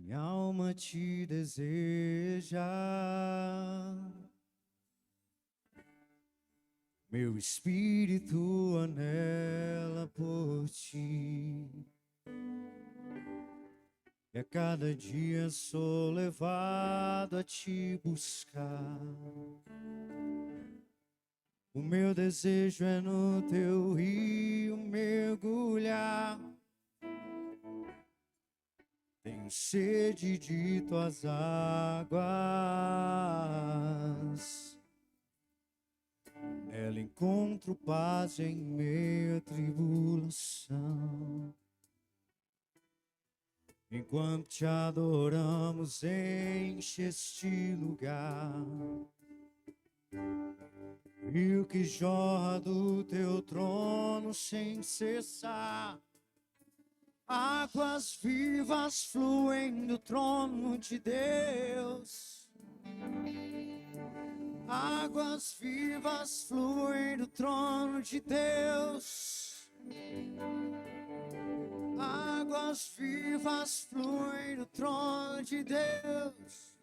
Minha alma te deseja, meu espírito anela por ti. E a cada dia sou levado a te buscar. O meu desejo é no teu rio mergulhar. Tenho sede de tuas águas. Nela encontro paz em meio à tribulação. Enquanto te adoramos, enche este lugar. Rio que jorra do teu trono sem cessar. Águas vivas fluem do trono de Deus. Águas vivas fluem do trono de Deus. Águas vivas fluem do trono de Deus.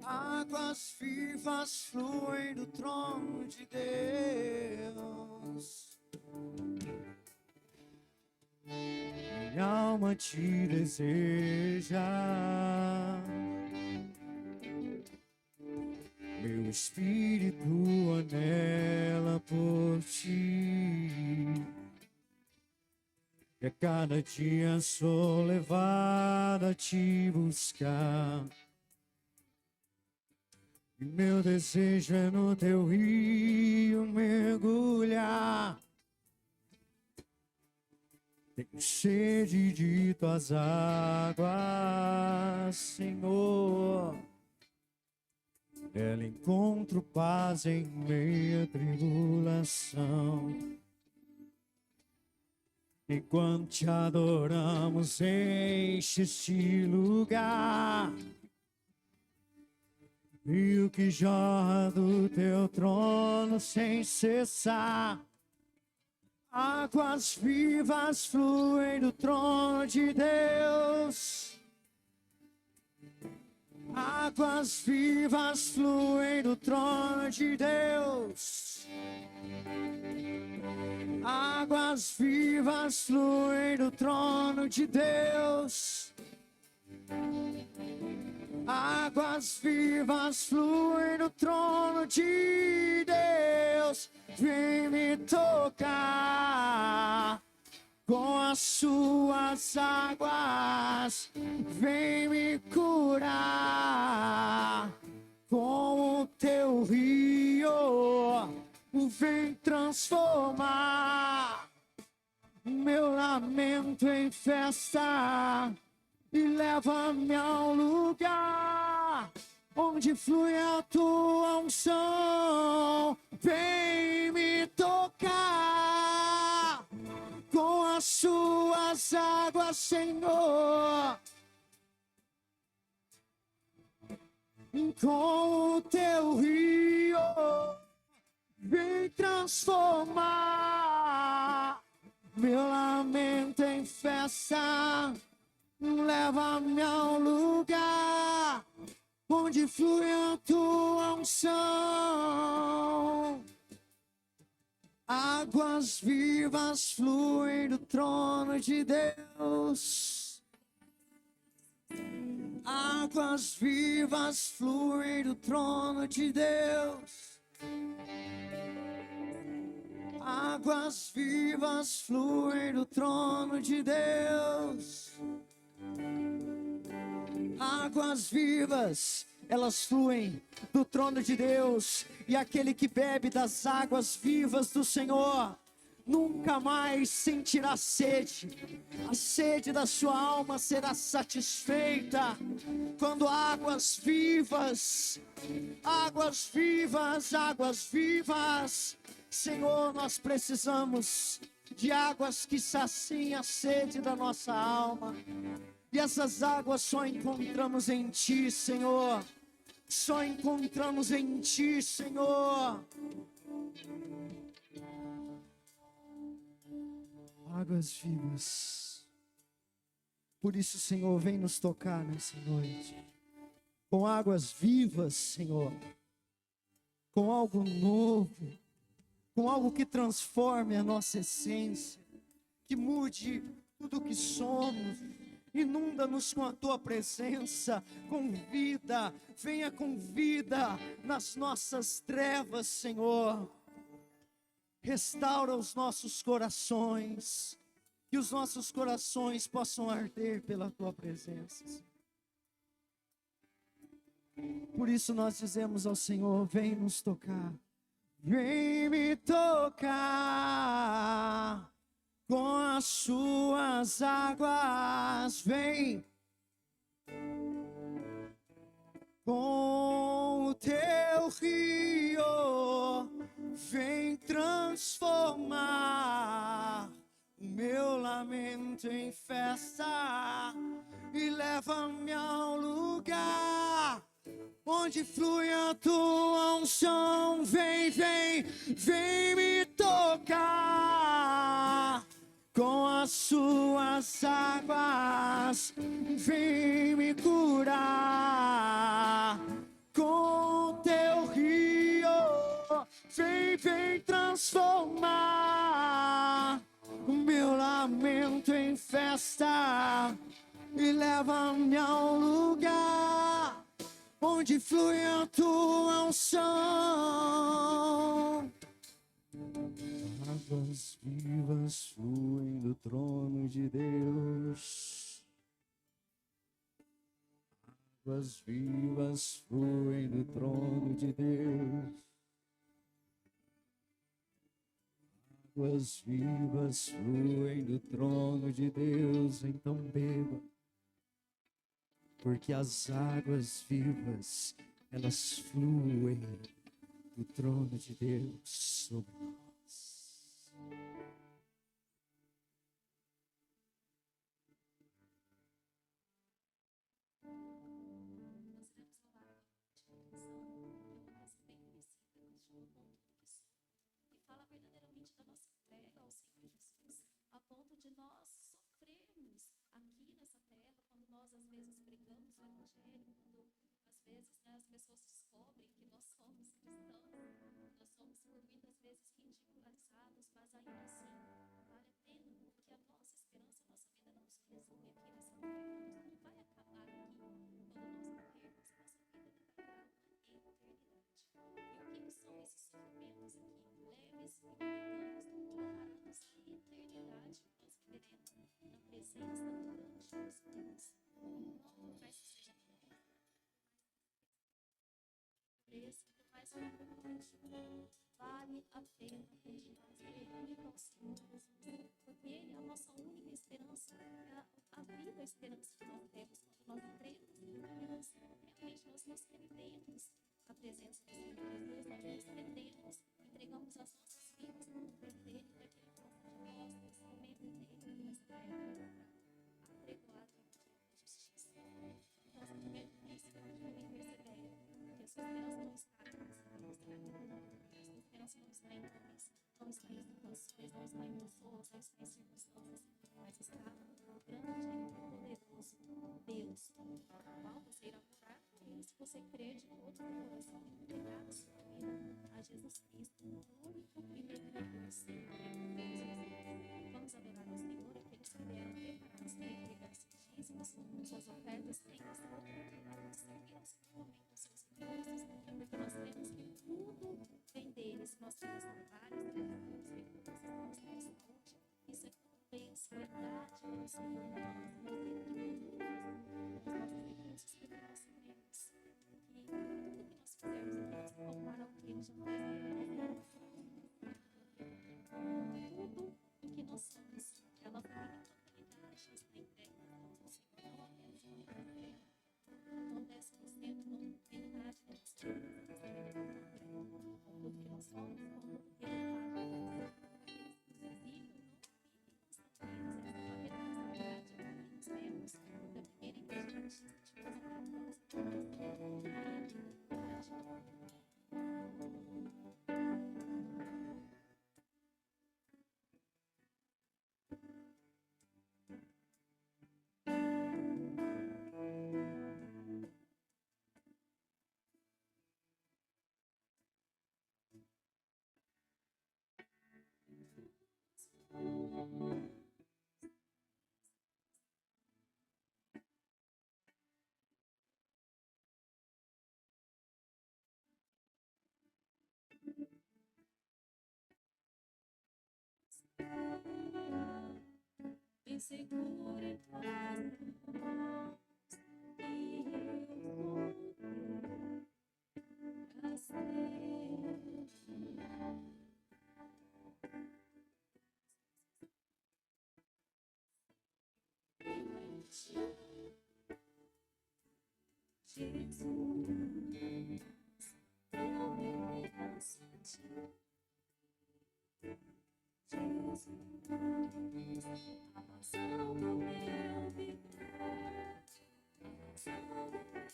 Águas vivas fluem do trono de Deus. Minha alma te deseja, meu espírito anela por ti. E a cada dia sou levado a te buscar. E meu desejo é no teu rio mergulhar. Tenho sede de tuas águas, Senhor. Nela encontro paz em meio à tribulação. Enquanto te adoramos, enche este lugar. Rio que jorra do teu trono sem cessar. Águas vivas fluem do trono de Deus. Águas vivas fluem do trono de Deus. Águas vivas fluem do trono de Deus. Águas vivas fluem do trono de Deus. Vem me tocar com as suas águas. Vem me curar com o teu rio. Vem transformar meu lamento em festa. E leva-me ao lugar onde flui a tua unção. Vem me tocar com as suas águas, Senhor. Com o teu rio, vem transformar meu lamento em festa. Leva-me ao lugar onde flui a tua unção. Águas vivas fluem do trono de Deus. Águas vivas fluem do trono de Deus. Águas vivas fluem do trono de Deus. Águas vivas, elas fluem do trono de Deus. E aquele que bebe das águas vivas do Senhor nunca mais sentirá sede. A sede da sua alma será satisfeita quando águas vivas, águas vivas, águas vivas. Senhor, nós precisamos de águas que saciem a sede da nossa alma. E essas águas só encontramos em Ti, Senhor. Só encontramos em Ti, Senhor. Águas vivas. Por isso, Senhor, vem nos tocar nessa noite, com águas vivas, Senhor, com algo novo, com algo que transforme a nossa essência, que mude tudo o que somos. Inunda-nos com a tua presença, com vida, venha com vida nas nossas trevas, Senhor. Restaura os nossos corações, que os nossos corações possam arder pela tua presença. Por isso nós dizemos ao Senhor: vem nos tocar, vem me tocar com as suas águas, vem com o teu rio, vem transformar o meu lamento em festa e leva-me ao lugar onde flui a tua unção. Vem, vem, vem me tocar com as suas águas, vem me curar com teu rio, vem, vem transformar o meu lamento em festa e leva-me ao lugar onde flui a tua unção. Águas vivas fluem do trono de Deus. Águas vivas fluem do trono de Deus. Águas vivas fluem do trono de Deus. Então beba, porque as águas vivas, elas fluem do trono de Deus sobre nós. Ponto de nós sofrermos aqui nessa terra, quando nós às vezes pregamos o evangelho, quando às vezes as pessoas descobrem que nós somos cristãos, nós somos por muitas vezes ridicularizados, mas ainda assim vale a pena, porque a nossa esperança, a nossa vida não se resume aqui nessa terra, não vai acabar aqui. Quando nós morrermos, nossa vida vai acabar em eternidade. E o que são esses sofrimentos aqui? Leves e momentâneos, comparando-os à eternidade que nós viveremos na presença do grandioso Deus. Não vai ser preço, mais importante, vale a pena continuar servindo ao Senhor Jesus, porque Ele é a nossa única esperança, é a viva esperança que nós temos quando nós cremos em Deus. Realmente nós nos rendemos à presença do Senhor Jesus, nós nos rendemos, entregamos as nossas vidas no poder dele, para que Ele possa de nós nesse momento dele, nessa terra, apregoado na justiça. Nós não perdemos isso, não persevera, porque a sua esperança não está a sua esperança não está em homens, não está em situações, não está em pessoas, não está em circunstâncias, mas está no grande e poderoso Deus, ao qual você irá morar com Ele, se você crer de todo o coração e entregar a sua vida a Jesus Cristo, o único e verdadeiro Senhor. Vamos adorar ao Senhor, aqueles que vieram preparados para entregar seus dízimos, suas ofertas, têm essa oportunidade de servir ao Senhor também com seus recursos, porque nós temos que tudo vem deles. Nós temos trabalhos, temos recursos, nós temos saúde. Isso é tudo bênção, é dádiva do Senhor para nós. Os nossos recursos que nós recebemos. Que tudo que nós fizermos não se compara ao que Ele já fez. Tudo o que nós somos, a nossa vida em totalidade está entregue nas mãos do Senhor, não apenas uma parte. Então, 10% não metade da nossa vida. Tudo que nós somos, como Ele fala, visível, não visível, essa é uma responsabilidade que nós temos da primeira igreja de Me segura em tuas mãos e eu vou a ser. Jesus, eu me penso em ti. Jesus, a razão do meu viver, a razão do meu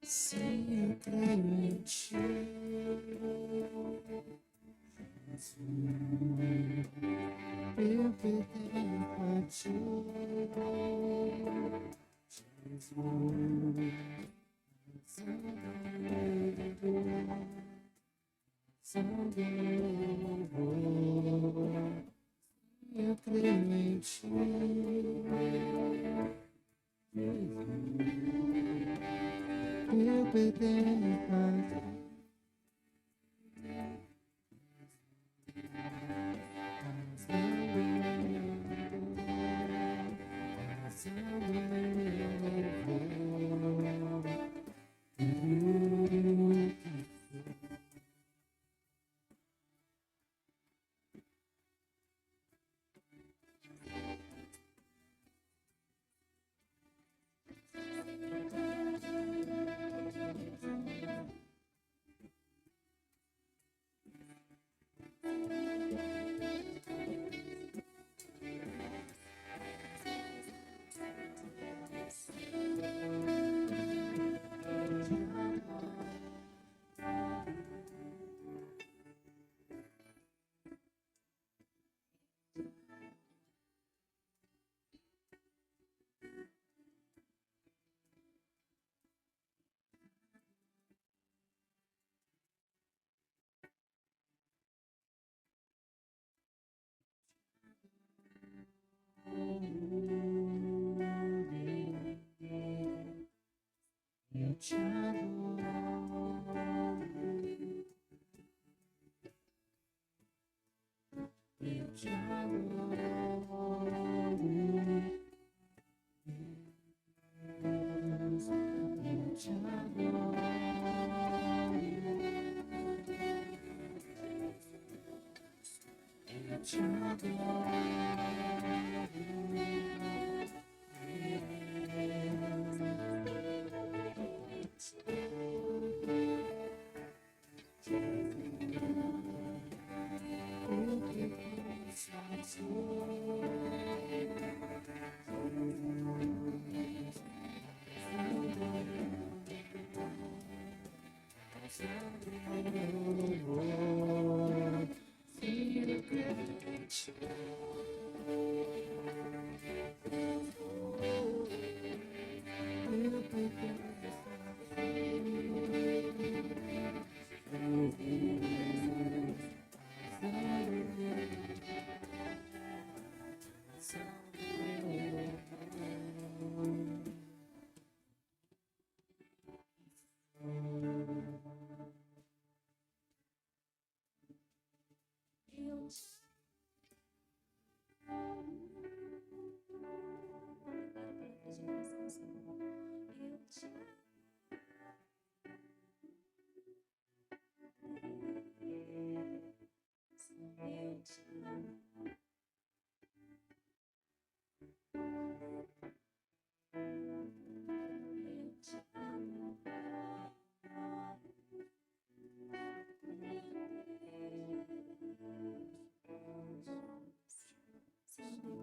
Se eu creio em ti, eu pertenço a ti, eu creio em ti. Eu pertenço a ti. Eu te adoro, eu te adoro, eu te adoro, eu te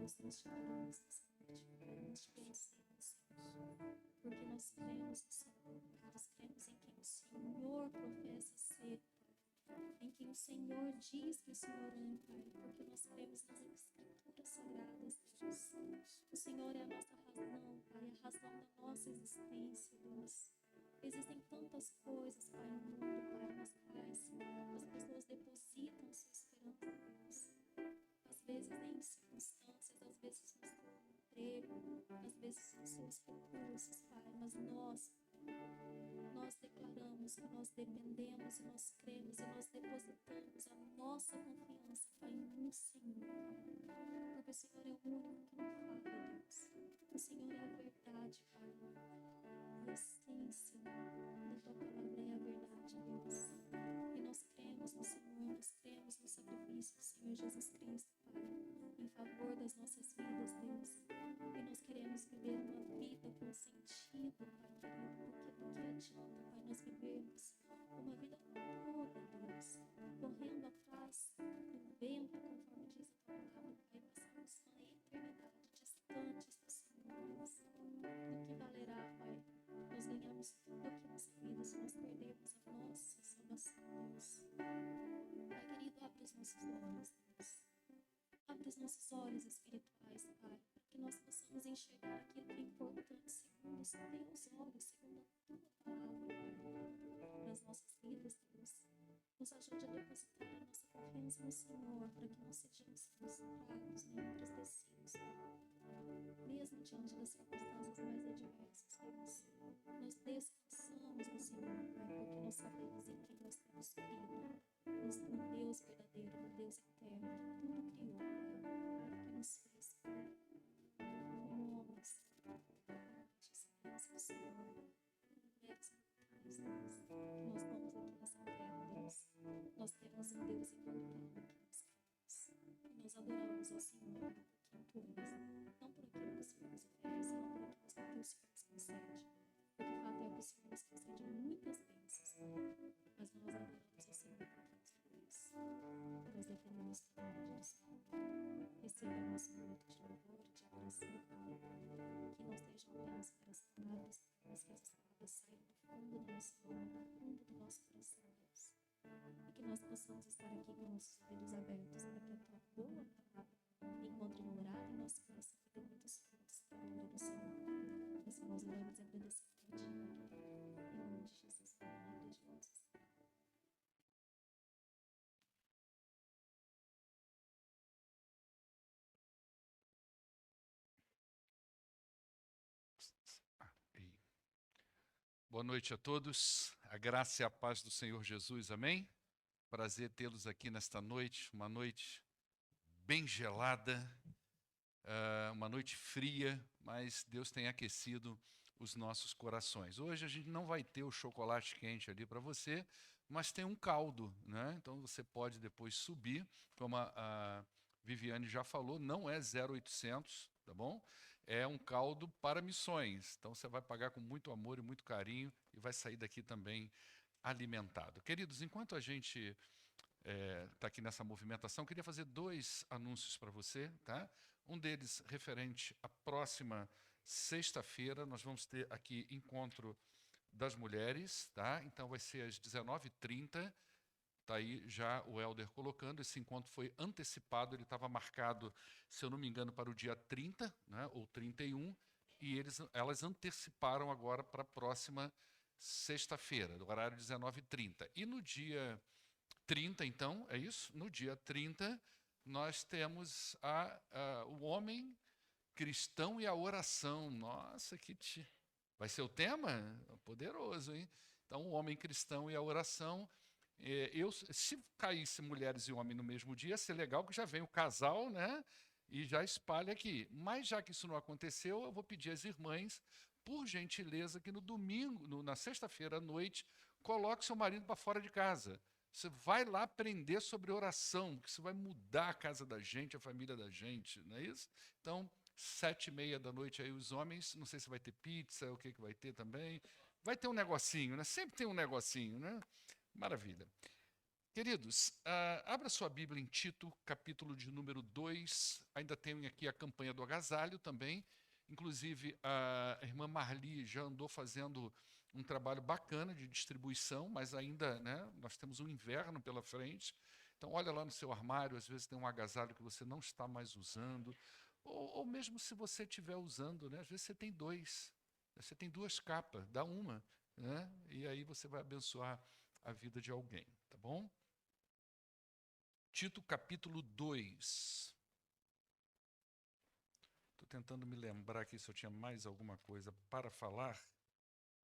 Deus, nós te adoramos nessa noite, nós te bendecimos, Senhor, porque nós cremos no Senhor, nós cremos em quem o Senhor professa ser, Pai, em quem o Senhor diz que o Senhor é, Pai, porque nós cremos nas Escrituras Sagradas, Deus. O Senhor é a nossa razão, Pai, a razão da nossa existência, Deus. Existem tantas coisas, Pai, no mundo, Pai, nas quais as pessoas depositam sua esperança, Deus. Às vezes em circunstâncias, às vezes no seu emprego, às vezes nos seus recursos, Pai, mas nós declaramos que nós dependemos e nós cremos e nós depositamos a nossa confiança, Pai, no Senhor. Porque o Senhor é o único que não falha, Deus. O Senhor é a verdade, Pai. A essência da Tua palavra é a verdade, Deus. E nós cremos no Senhor, nós cremos no sacrifício do Senhor Jesus Cristo, Pai, em favor das nossas vidas, Deus. E nós queremos viver uma vida com sentido, Pai querido, porque do que adianta, Pai, nós vivermos uma vida toda, Deus, correndo atrás do vento, conforme diz a Tua palavra, Pai, passamos uma eternidade distantes do Senhor, Deus. Do que valerá, Pai, nós ganharmos tudo aqui nessa vida se nós perdermos a nossa salvação, Deus. Pai querido, abre os nossos olhos, Deus. Abre os nossos olhos espirituais, Pai, para que nós possamos enxergar aquilo que é importante segundo os Teus olhos, segundo a Tua palavra, Pai, para as nossas vidas, Deus. Nos ajude a depositar a nossa confiança no Senhor, para que não sejamos frustrados nem entristecidos, Pai. Mesmo diante das circunstâncias mais adversas, Deus. Nós descansamos no Senhor, Pai, porque nós sabemos em quem nós temos crido. No Deus verdadeiro, no Deus eterno, que tudo criou, Pai, que nos fez, Pai, como homens, semelhança do Senhor, mulheres mortais, Deus, que nós estamos aqui nessa terra, Deus. Nós temos um Deus imortal que nos cremos. E nós adoramos ao Senhor por quem Tu és, não por aquilo que o Senhor nos oferece, não por aquilo que o Senhor nos concede. Porque de fato é o que o Senhor nos concede muitas bênçãos, mas nós adoramos ao Senhor por quem Tu és. Nós dependemos totalmente do Senhor. Receba o nosso momento de louvor, de adoração, Pai. Que não sejam apenas meras palavras, mas que essas palavras saiam do fundo da nossa alma, do fundo do nosso coração, Deus. E que nós possamos estar aqui com nossos ouvidos abertos para que a Tua boa palavra encontre morada em nosso coração e dê muitos frutos para a glória do Senhor. Assim nós oramos e agradecemos a Ti, em nome de Jesus, em nome de Jesus. Boa noite a todos, a graça e a paz do Senhor Jesus, amém? Prazer tê-los aqui nesta noite, uma noite bem gelada, uma noite fria, mas Deus tem aquecido os nossos corações. Hoje a gente não vai ter o chocolate quente ali para você, mas tem um caldo, né? Então você pode depois subir, como a Viviane já falou, não é 0800, tá bom? É um caldo para missões. Então você vai pagar com muito amor e muito carinho e vai sair daqui também alimentado. Queridos, enquanto a gente está aqui nessa movimentação, queria fazer 2 anúncios para você, tá? Um deles referente à próxima sexta-feira, nós vamos ter aqui encontro das mulheres, tá? Então vai ser às 19h30. Está aí já o Helder colocando, esse encontro foi antecipado, ele estava marcado, se eu não me engano, para o dia 30, né, ou 31, e elas anteciparam agora para a próxima sexta-feira, do horário 19h30. E no dia 30, então, é isso? No dia 30, nós temos o homem cristão e a oração. Nossa, vai ser o tema? Poderoso, hein? Então, o homem cristão e a oração. Se caísse mulheres e homem no mesmo dia, ia ser legal que já vem o casal, né? E já espalha aqui. Mas já que isso não aconteceu, eu vou pedir às irmãs, por gentileza, que no domingo, na sexta-feira à noite, coloque seu marido para fora de casa. Você vai lá aprender sobre oração, que isso vai mudar a casa da gente, a família da gente, não é isso? Então, 7h30 da noite aí os homens, não sei se vai ter pizza, o que vai ter também. Vai ter um negocinho, né? Sempre tem um negocinho, né? Maravilha. Queridos, abra sua Bíblia em Tito, capítulo de número 2. Ainda tem aqui a campanha do agasalho também. Inclusive, a irmã Marli já andou fazendo um trabalho bacana de distribuição, mas ainda, né, nós temos um inverno pela frente. Então, olha lá no seu armário, às vezes tem um agasalho que você não está mais usando. Ou mesmo se você estiver usando, né, às vezes você tem dois. Você tem duas capas, dá uma, né? E aí você vai abençoar a vida de alguém, tá bom? Tito capítulo 2. Estou tentando me lembrar aqui se eu tinha mais alguma coisa para falar.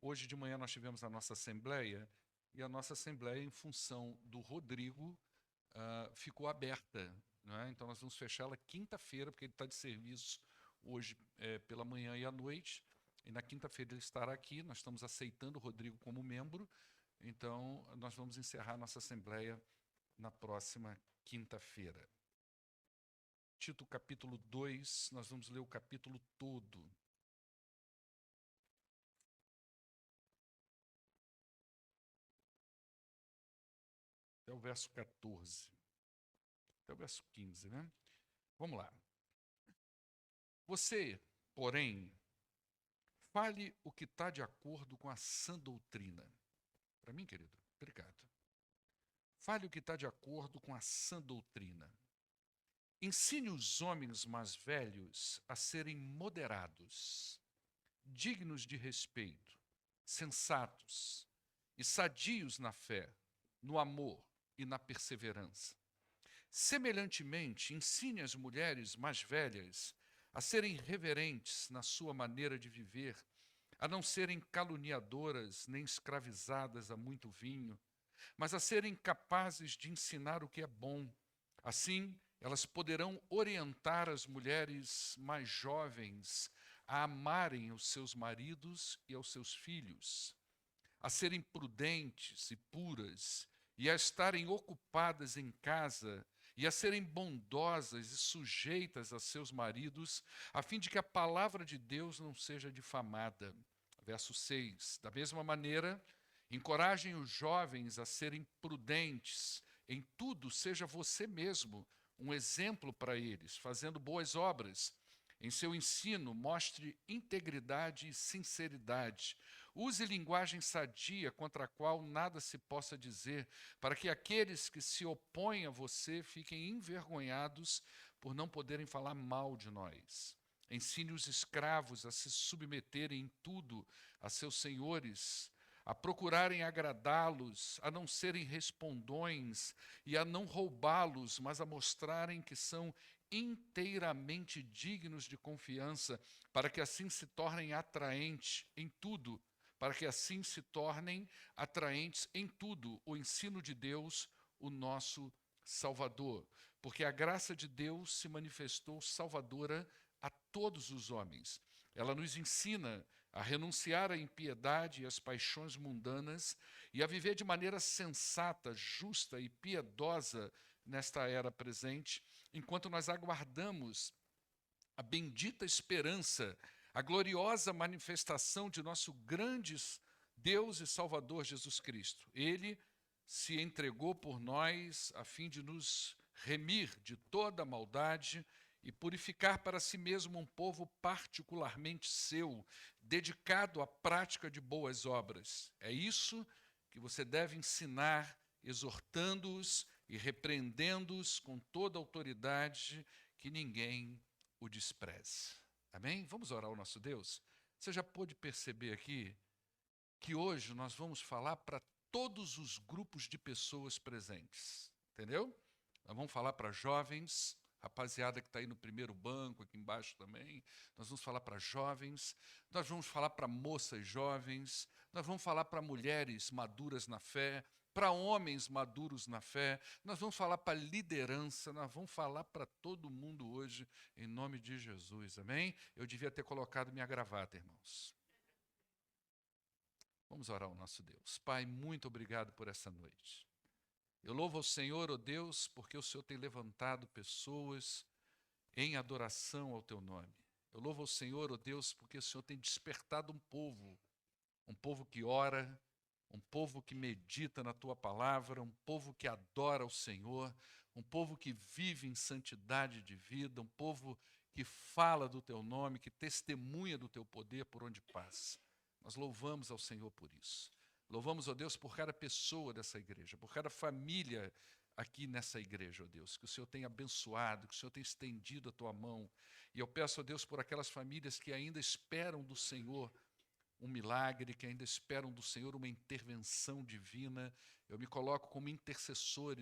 Hoje de manhã nós tivemos a nossa assembleia, e a nossa assembleia, em função do Rodrigo, ficou aberta, né? Então nós vamos fechá-la quinta-feira, porque ele está de serviço hoje pela manhã e à noite, e na quinta-feira ele estará aqui. Nós estamos aceitando o Rodrigo como membro, então nós vamos encerrar nossa assembleia na próxima quinta-feira. Tito capítulo 2, nós vamos ler o capítulo todo. Até o verso 14. Até o verso 15, né? Vamos lá. Você, porém, fale o que está de acordo com a sã doutrina. Para mim, querido? Obrigado. Fale o que está de acordo com a sã doutrina. Ensine os homens mais velhos a serem moderados, dignos de respeito, sensatos e sadios na fé, no amor e na perseverança. Semelhantemente, ensine as mulheres mais velhas a serem reverentes na sua maneira de viver, a não serem caluniadoras nem escravizadas a muito vinho, mas a serem capazes de ensinar o que é bom. Assim, elas poderão orientar as mulheres mais jovens a amarem os seus maridos e aos seus filhos, a serem prudentes e puras, e a estarem ocupadas em casa, e a serem bondosas e sujeitas a seus maridos, a fim de que a palavra de Deus não seja difamada. Verso 6. Da mesma maneira, encorajem os jovens a serem prudentes. Em tudo, seja você mesmo um exemplo para eles, fazendo boas obras. Em seu ensino, mostre integridade e sinceridade. Use linguagem sadia, contra a qual nada se possa dizer, para que aqueles que se opõem a você fiquem envergonhados por não poderem falar mal de nós. Ensine os escravos a se submeterem em tudo a seus senhores, a procurarem agradá-los, a não serem respondões e a não roubá-los, mas a mostrarem que são inteiramente dignos de confiança, para que assim se tornem atraentes em tudo, o ensino de Deus, o nosso Salvador. Porque a graça de Deus se manifestou salvadora a todos os homens. Ela nos ensina a renunciar à impiedade e às paixões mundanas e a viver de maneira sensata, justa e piedosa nesta era presente, enquanto nós aguardamos a bendita esperança, a gloriosa manifestação de nosso grande Deus e Salvador Jesus Cristo. Ele se entregou por nós a fim de nos remir de toda a maldade e purificar para si mesmo um povo particularmente seu, dedicado à prática de boas obras. É isso que você deve ensinar, exortando-os e repreendendo-os com toda a autoridade, que ninguém o despreze. Amém? Vamos orar ao nosso Deus? Você já pôde perceber aqui que hoje nós vamos falar para todos os grupos de pessoas presentes, entendeu? Nós vamos falar para jovens, rapaziada que está aí no primeiro banco, aqui embaixo também. Nós vamos falar para jovens, nós vamos falar para moças jovens, nós vamos falar para mulheres maduras na fé, para homens maduros na fé, nós vamos falar para liderança, nós vamos falar para todo mundo hoje, em nome de Jesus, amém? Eu devia ter colocado minha gravata, irmãos. Vamos orar ao nosso Deus. Pai, muito obrigado por essa noite. Eu louvo ao Senhor, ó Deus, porque o Senhor tem levantado pessoas em adoração ao teu nome. Eu louvo ao Senhor, ó Deus, porque o Senhor tem despertado um povo que ora, um povo que medita na tua palavra, um povo que adora o Senhor, um povo que vive em santidade de vida, um povo que fala do teu nome, que testemunha do teu poder por onde passa. Nós louvamos ao Senhor por isso. Louvamos, ó Deus, por cada pessoa dessa igreja, por cada família aqui nessa igreja, ó Deus, que o Senhor tenha abençoado, que o Senhor tenha estendido a tua mão. E eu peço, ó Deus, por aquelas famílias que ainda esperam do Senhor um milagre, que ainda esperam do Senhor uma intervenção divina. Eu me coloco como intercessor,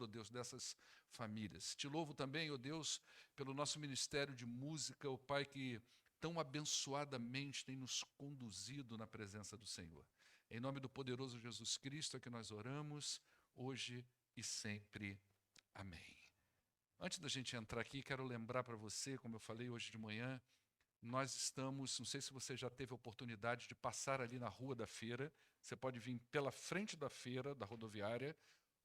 ó Deus, dessas famílias. Te louvo também, ó Deus, pelo nosso ministério de música, ó Pai, que tão abençoadamente tem nos conduzido na presença do Senhor. Em nome do poderoso Jesus Cristo é que nós oramos, hoje e sempre. Amém. Antes da gente entrar aqui, quero lembrar para você, como eu falei hoje de manhã, nós estamos, não sei se você já teve a oportunidade de passar ali na Rua da Feira, você pode vir pela frente da feira, da rodoviária,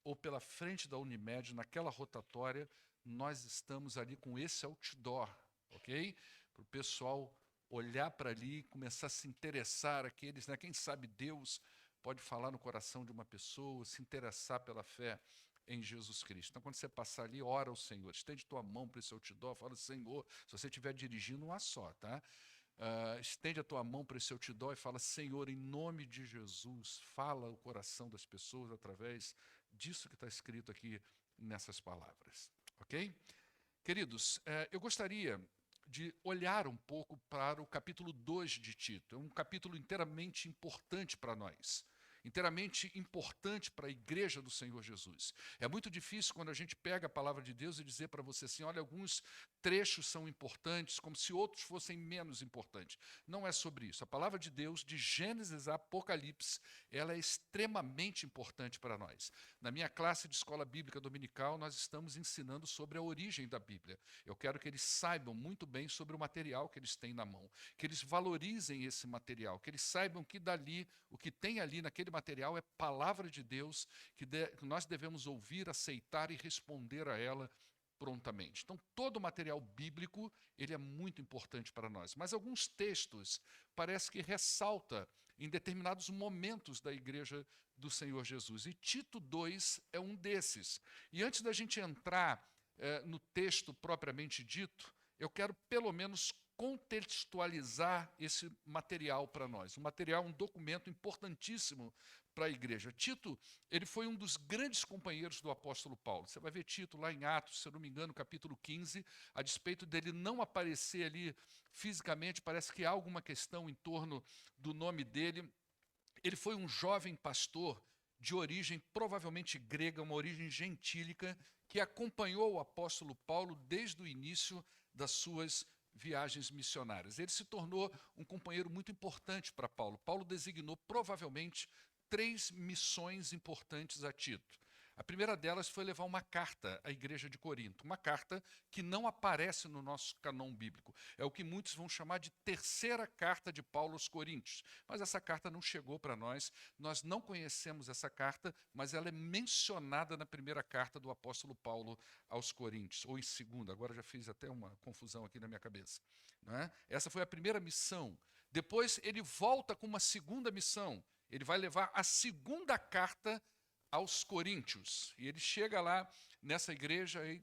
ou pela frente da Unimed, naquela rotatória, nós estamos ali com esse outdoor, ok? Para o pessoal olhar para ali, começar a se interessar, aqueles, né? Quem sabe Deus pode falar no coração de uma pessoa, se interessar pela fé em Jesus Cristo. Então, quando você passar ali, ora ao Senhor, estende tua mão para esse outdoor, fala, Senhor, se você estiver dirigindo, um só, tá? Estende a tua mão para esse outdoor e fala, Senhor, em nome de Jesus, fala o coração das pessoas através disso que está escrito aqui nessas palavras, ok? Queridos, eu gostaria de olhar um pouco para o capítulo 2 de Tito. É um capítulo inteiramente importante para nós, inteiramente importante para a igreja do Senhor Jesus. É muito difícil quando a gente pega a palavra de Deus e dizer para você assim, olha, alguns trechos são importantes, como se outros fossem menos importantes. Não é sobre isso. A palavra de Deus, de Gênesis a Apocalipse, ela é extremamente importante para nós. Na minha classe de escola bíblica dominical, nós estamos ensinando sobre a origem da Bíblia. Eu quero que eles saibam muito bem sobre o material que eles têm na mão, que eles valorizem esse material, que eles saibam que dali, o que tem ali naquele material é palavra de Deus, que nós devemos ouvir, aceitar e responder a ela prontamente. Então, todo o material bíblico, ele é muito importante para nós. Mas alguns textos parece que ressalta em determinados momentos da igreja do Senhor Jesus. E Tito 2 é um desses. E antes da gente entrar no texto propriamente dito, eu quero pelo menos contextualizar esse material para nós. Um material, um documento importantíssimo para a igreja. Tito, ele foi um dos grandes companheiros do apóstolo Paulo. Você vai ver Tito lá em Atos, se eu não me engano, capítulo 15, a despeito dele não aparecer ali fisicamente, parece que há alguma questão em torno do nome dele. Ele foi um jovem pastor de origem provavelmente grega, uma origem gentílica, que acompanhou o apóstolo Paulo desde o início das suas viagens missionárias. Ele se tornou um companheiro muito importante para Paulo. Paulo designou provavelmente 3 missões importantes a Tito. A primeira delas foi levar uma carta à igreja de Corinto, uma carta que não aparece no nosso cânon bíblico. É o que muitos vão chamar de terceira carta de Paulo aos Coríntios. Mas essa carta não chegou para nós não conhecemos essa carta, mas ela é mencionada na primeira carta do apóstolo Paulo aos Coríntios, ou em segunda, agora já fiz até uma confusão aqui na minha cabeça. Não é? Essa foi a primeira missão. Depois ele volta com uma segunda missão, ele vai levar a segunda carta aos Coríntios. E ele chega lá nessa igreja e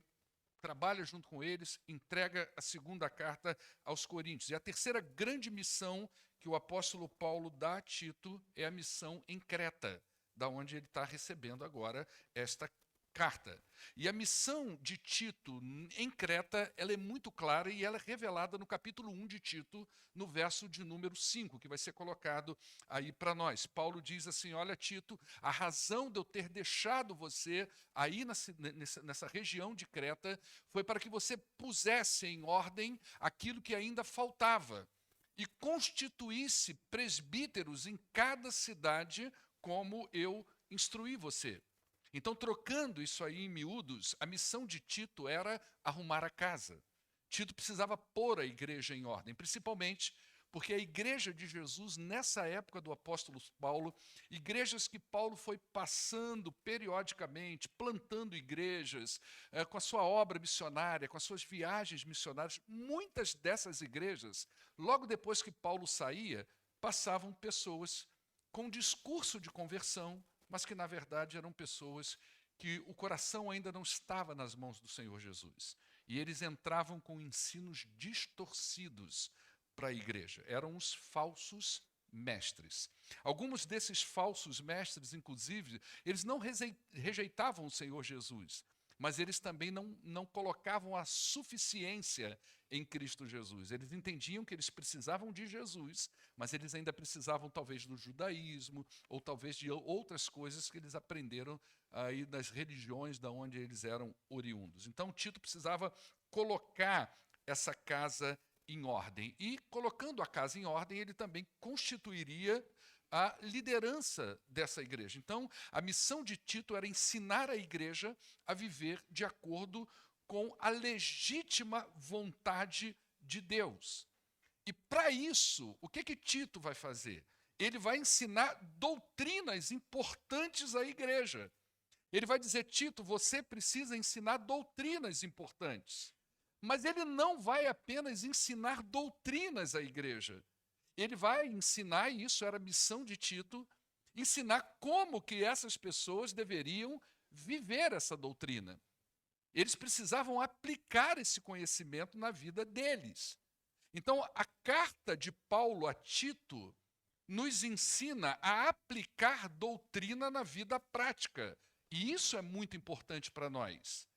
trabalha junto com eles, entrega a segunda carta aos Coríntios. E a terceira grande missão que o apóstolo Paulo dá a Tito é a missão em Creta, da onde ele está recebendo agora esta carta. E a missão de Tito em Creta, ela é muito clara e ela é revelada no capítulo 1 de Tito, no verso de número 5, que vai ser colocado aí para nós. Paulo diz assim, olha Tito, a razão de eu ter deixado você aí nessa região de Creta foi para que você pusesse em ordem aquilo que ainda faltava e constituísse presbíteros em cada cidade como eu instruí você. Então, trocando isso aí em miúdos, a missão de Tito era arrumar a casa. Tito precisava pôr a igreja em ordem, principalmente porque a igreja de Jesus, nessa época do apóstolo Paulo, igrejas que Paulo foi passando periodicamente, plantando igrejas, com a sua obra missionária, com as suas viagens missionárias, muitas dessas igrejas, logo depois que Paulo saía, passavam pessoas com discurso de conversão, mas que na verdade eram pessoas que o coração ainda não estava nas mãos do Senhor Jesus. E eles entravam com ensinos distorcidos para a igreja. Eram os falsos mestres. Alguns desses falsos mestres, inclusive, eles não rejeitavam o Senhor Jesus, mas eles também não colocavam a suficiência em Cristo Jesus. Eles entendiam que eles precisavam de Jesus, mas eles ainda precisavam talvez do judaísmo, ou talvez de outras coisas que eles aprenderam aí das religiões da onde eles eram oriundos. Então Tito precisava colocar essa casa em ordem. E colocando a casa em ordem, ele também constituiria a liderança dessa igreja. Então, a missão de Tito era ensinar a igreja a viver de acordo com a legítima vontade de Deus. E para isso, o que Tito vai fazer? Ele vai ensinar doutrinas importantes à igreja. Ele vai dizer, Tito, você precisa ensinar doutrinas importantes. Mas ele não vai apenas ensinar doutrinas à igreja. Ele vai ensinar, e isso era a missão de Tito, ensinar como que essas pessoas deveriam viver essa doutrina. Eles precisavam aplicar esse conhecimento na vida deles. Então, a carta de Paulo a Tito nos ensina a aplicar doutrina na vida prática. E isso é muito importante para nós.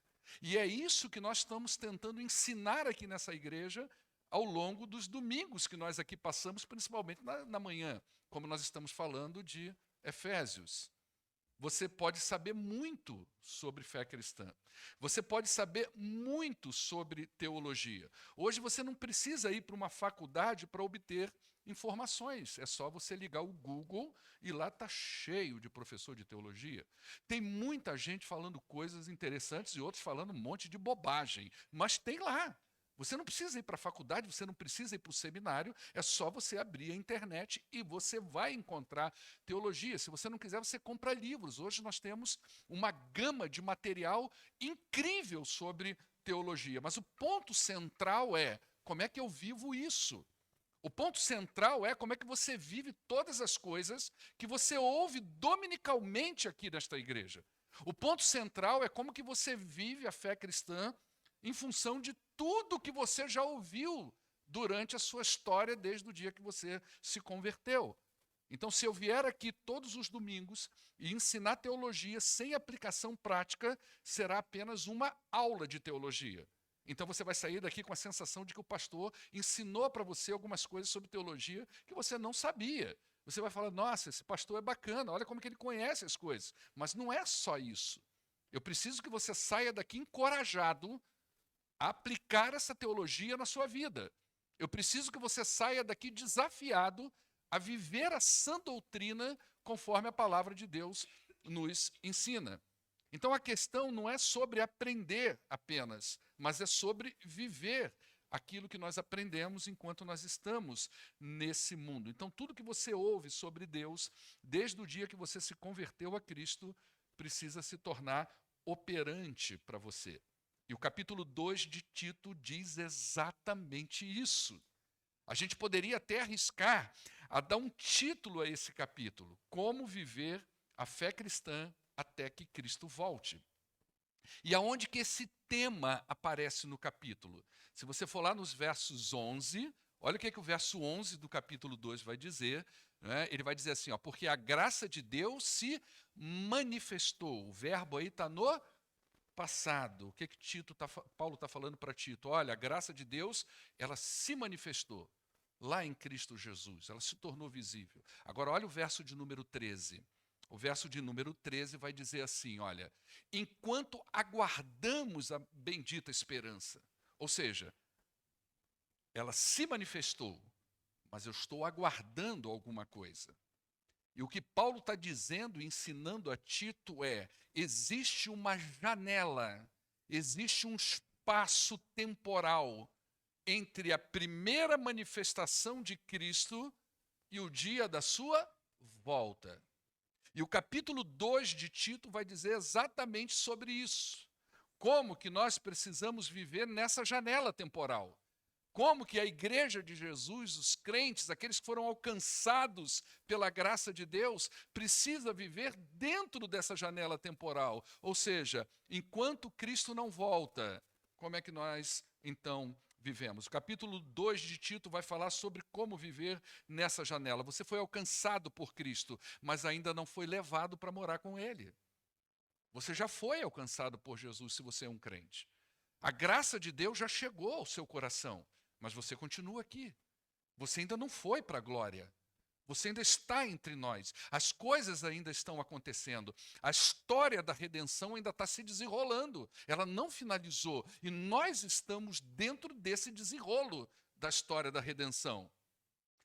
E é isso que nós estamos tentando ensinar aqui nessa igreja ao longo dos domingos que nós aqui passamos, principalmente na manhã, como nós estamos falando de Efésios. Você pode saber muito sobre fé cristã. Você pode saber muito sobre teologia. Hoje você não precisa ir para uma faculdade para obter informações. É só você ligar o Google e lá está cheio de professor de teologia. Tem muita gente falando coisas interessantes e outros falando um monte de bobagem. Mas tem lá. Você não precisa ir para a faculdade, você não precisa ir para o seminário, é só você abrir a internet e você vai encontrar teologia. Se você não quiser, você compra livros. Hoje nós temos uma gama de material incrível sobre teologia. Mas o ponto central é, como é que eu vivo isso? O ponto central é como é que você vive todas as coisas que você ouve dominicalmente aqui nesta igreja. O ponto central é como que você vive a fé cristã em função de tudo que você já ouviu durante a sua história desde o dia que você se converteu. Então, se eu vier aqui todos os domingos e ensinar teologia sem aplicação prática, será apenas uma aula de teologia. Então, você vai sair daqui com a sensação de que o pastor ensinou para você algumas coisas sobre teologia que você não sabia. Você vai falar, nossa, esse pastor é bacana, olha como que ele conhece as coisas. Mas não é só isso. Eu preciso que você saia daqui encorajado a aplicar essa teologia na sua vida. Eu preciso que você saia daqui desafiado a viver a sã doutrina conforme a palavra de Deus nos ensina. Então a questão não é sobre aprender apenas, mas é sobre viver aquilo que nós aprendemos enquanto nós estamos nesse mundo. Então tudo que você ouve sobre Deus, desde o dia que você se converteu a Cristo, precisa se tornar operante para você. E o capítulo 2 de Tito diz exatamente isso. A gente poderia até arriscar a dar um título a esse capítulo: Como viver a fé cristã até que Cristo volte. E aonde que esse tema aparece no capítulo? Se você for lá nos versos 11, olha o que o verso 11 do capítulo 2 vai dizer. Né? Ele vai dizer assim, ó, porque a graça de Deus se manifestou. O verbo aí está no passado. O que Paulo está falando para Tito? Olha, a graça de Deus, ela se manifestou lá em Cristo Jesus, ela se tornou visível. Agora, olha o verso de número 13. O verso de número 13 vai dizer assim, olha, enquanto aguardamos a bendita esperança, ou seja, ela se manifestou, mas eu estou aguardando alguma coisa. E o que Paulo está dizendo, ensinando a Tito é, existe uma janela, existe um espaço temporal entre a primeira manifestação de Cristo e o dia da sua volta. E o capítulo 2 de Tito vai dizer exatamente sobre isso. Como que nós precisamos viver nessa janela temporal. como que a igreja de Jesus, os crentes, aqueles que foram alcançados pela graça de Deus, precisa viver dentro dessa janela temporal. Ou seja, enquanto Cristo não volta, como é que nós, então, vivemos? O capítulo 2 de Tito vai falar sobre como viver nessa janela. Você foi alcançado por Cristo, mas ainda não foi levado para morar com Ele. Você já foi alcançado por Jesus se você é um crente. A graça de Deus já chegou ao seu coração, mas você continua aqui. Você ainda não foi para a glória. Você ainda está entre nós. As coisas ainda estão acontecendo. A história da redenção ainda está se desenrolando. Ela não finalizou. E nós estamos dentro desse desenrolo da história da redenção.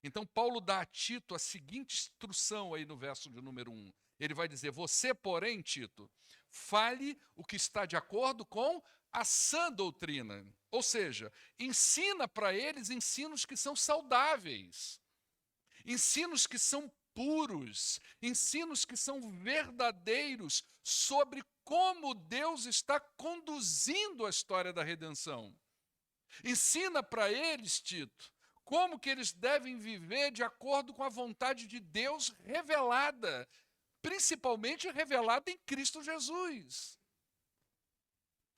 Então, Paulo dá a Tito a seguinte instrução aí no verso de número 1. Ele vai dizer: você, porém, Tito, fale o que está de acordo com a sã doutrina. Ou seja, ensina para eles ensinos que são saudáveis, ensinos que são puros, ensinos que são verdadeiros sobre como Deus está conduzindo a história da redenção. Ensina para eles, Tito, como que eles devem viver de acordo com a vontade de Deus revelada, principalmente revelada em Cristo Jesus.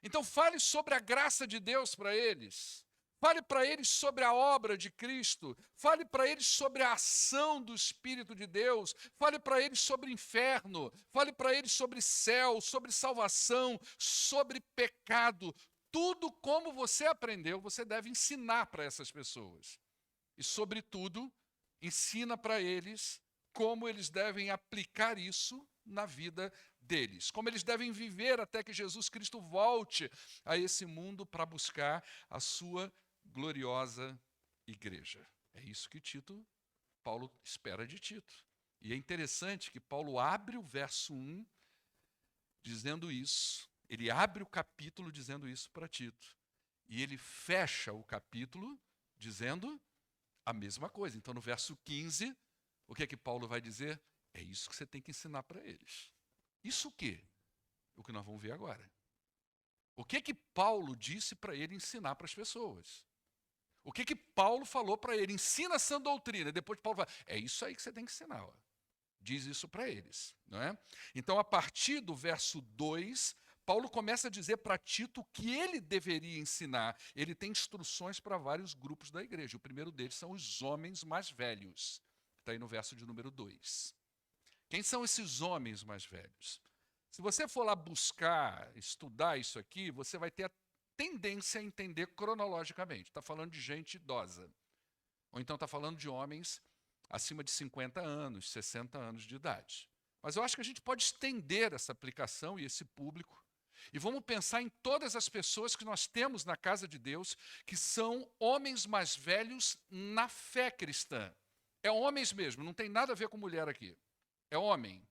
Então fale sobre a graça de Deus para eles. Fale para eles sobre a obra de Cristo. Fale para eles sobre a ação do Espírito de Deus. Fale para eles sobre inferno. Fale para eles sobre céu, sobre salvação, sobre pecado. Tudo como você aprendeu, você deve ensinar para essas pessoas. E, sobretudo, ensina para eles como eles devem aplicar isso na vida deles, como eles devem viver até que Jesus Cristo volte a esse mundo para buscar a sua gloriosa igreja. É isso que Paulo espera de Tito. E é interessante que Paulo abre o verso 1 dizendo isso. Ele abre o capítulo dizendo isso para Tito. E ele fecha o capítulo dizendo a mesma coisa. Então, no verso 15, o que é que Paulo vai dizer? É isso que você tem que ensinar para eles. Isso o quê? O que nós vamos ver agora. O que é que Paulo disse para ele ensinar para as pessoas? O que é que Paulo falou para ele? Ensina a sã doutrina. Depois Paulo fala, é isso aí que você tem que ensinar. Ó. Diz isso para eles. Não é? Então, a partir do verso 2, Paulo começa a dizer para Tito o que ele deveria ensinar. Ele tem instruções para vários grupos da igreja. O primeiro deles são os homens mais velhos. Está aí no verso de número 2. Quem são esses homens mais velhos? Se você for lá buscar, estudar isso aqui, você vai ter a tendência a entender cronologicamente. Está falando de gente idosa. Ou então está falando de homens acima de 50 anos, 60 anos de idade. Mas eu acho que a gente pode estender essa aplicação e esse público. E vamos pensar em todas as pessoas que nós temos na casa de Deus, que são homens mais velhos na fé cristã. É homens mesmo, não tem nada a ver com mulher aqui. É homem.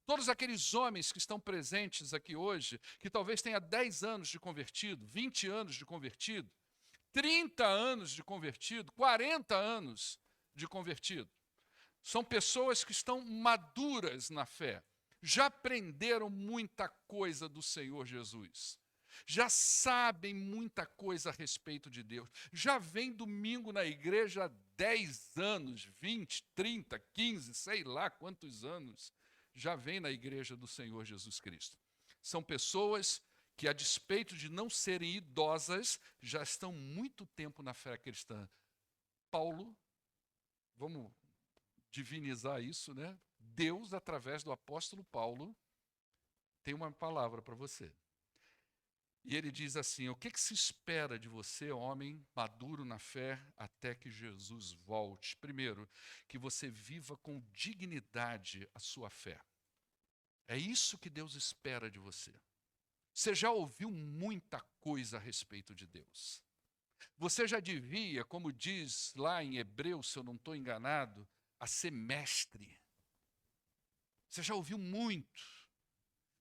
Todos aqueles homens que estão presentes aqui hoje, que talvez tenha 10 anos de convertido, 20 anos de convertido, 30 anos de convertido, 40 anos de convertido. São pessoas que estão maduras na fé. Já aprenderam muita coisa do Senhor Jesus. Já sabem muita coisa a respeito de Deus. Já vem domingo na igreja há 10 anos, 20, 30, 15, sei lá quantos anos. Já vem na igreja do Senhor Jesus Cristo. São pessoas que, a despeito de não serem idosas, já estão muito tempo na fé cristã. Paulo, vamos divinizar isso, né? Deus, através do apóstolo Paulo, tem uma palavra para você. E ele diz assim, o que se espera de você, homem maduro na fé, até que Jesus volte? Primeiro, que você viva com dignidade a sua fé. É isso que Deus espera de você. Você já ouviu muita coisa a respeito de Deus. Você já devia, como diz lá em Hebreus, se eu não estou enganado, a ser mestre. Você já ouviu muito.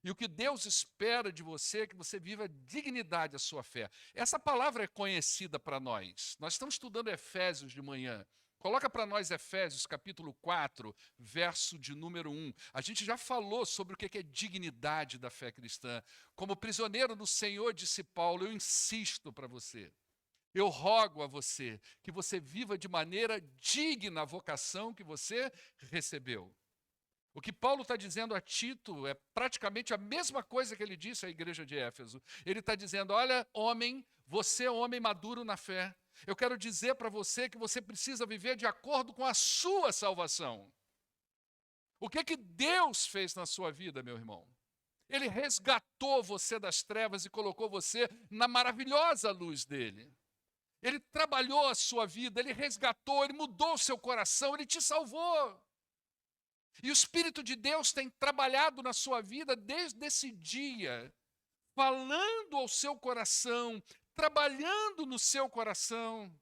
E o que Deus espera de você é que você viva dignidade a sua fé. Essa palavra é conhecida para nós. Nós estamos estudando Efésios de manhã. Coloca para nós Efésios capítulo 4, verso de número 1. A gente já falou sobre o que é dignidade da fé cristã. Como prisioneiro do Senhor, disse Paulo, eu insisto para você. Eu rogo a você que você viva de maneira digna a vocação que você recebeu. O que Paulo está dizendo a Tito é praticamente a mesma coisa que ele disse à igreja de Éfeso. Ele está dizendo, olha, homem, você é homem maduro na fé. Eu quero dizer para você que você precisa viver de acordo com a sua salvação. O que Deus fez na sua vida, meu irmão? Ele resgatou você das trevas e colocou você na maravilhosa luz dele. Ele trabalhou a sua vida, ele resgatou, ele mudou o seu coração, ele te salvou. E o Espírito de Deus tem trabalhado na sua vida desde esse dia, falando ao seu coração, trabalhando no seu coração,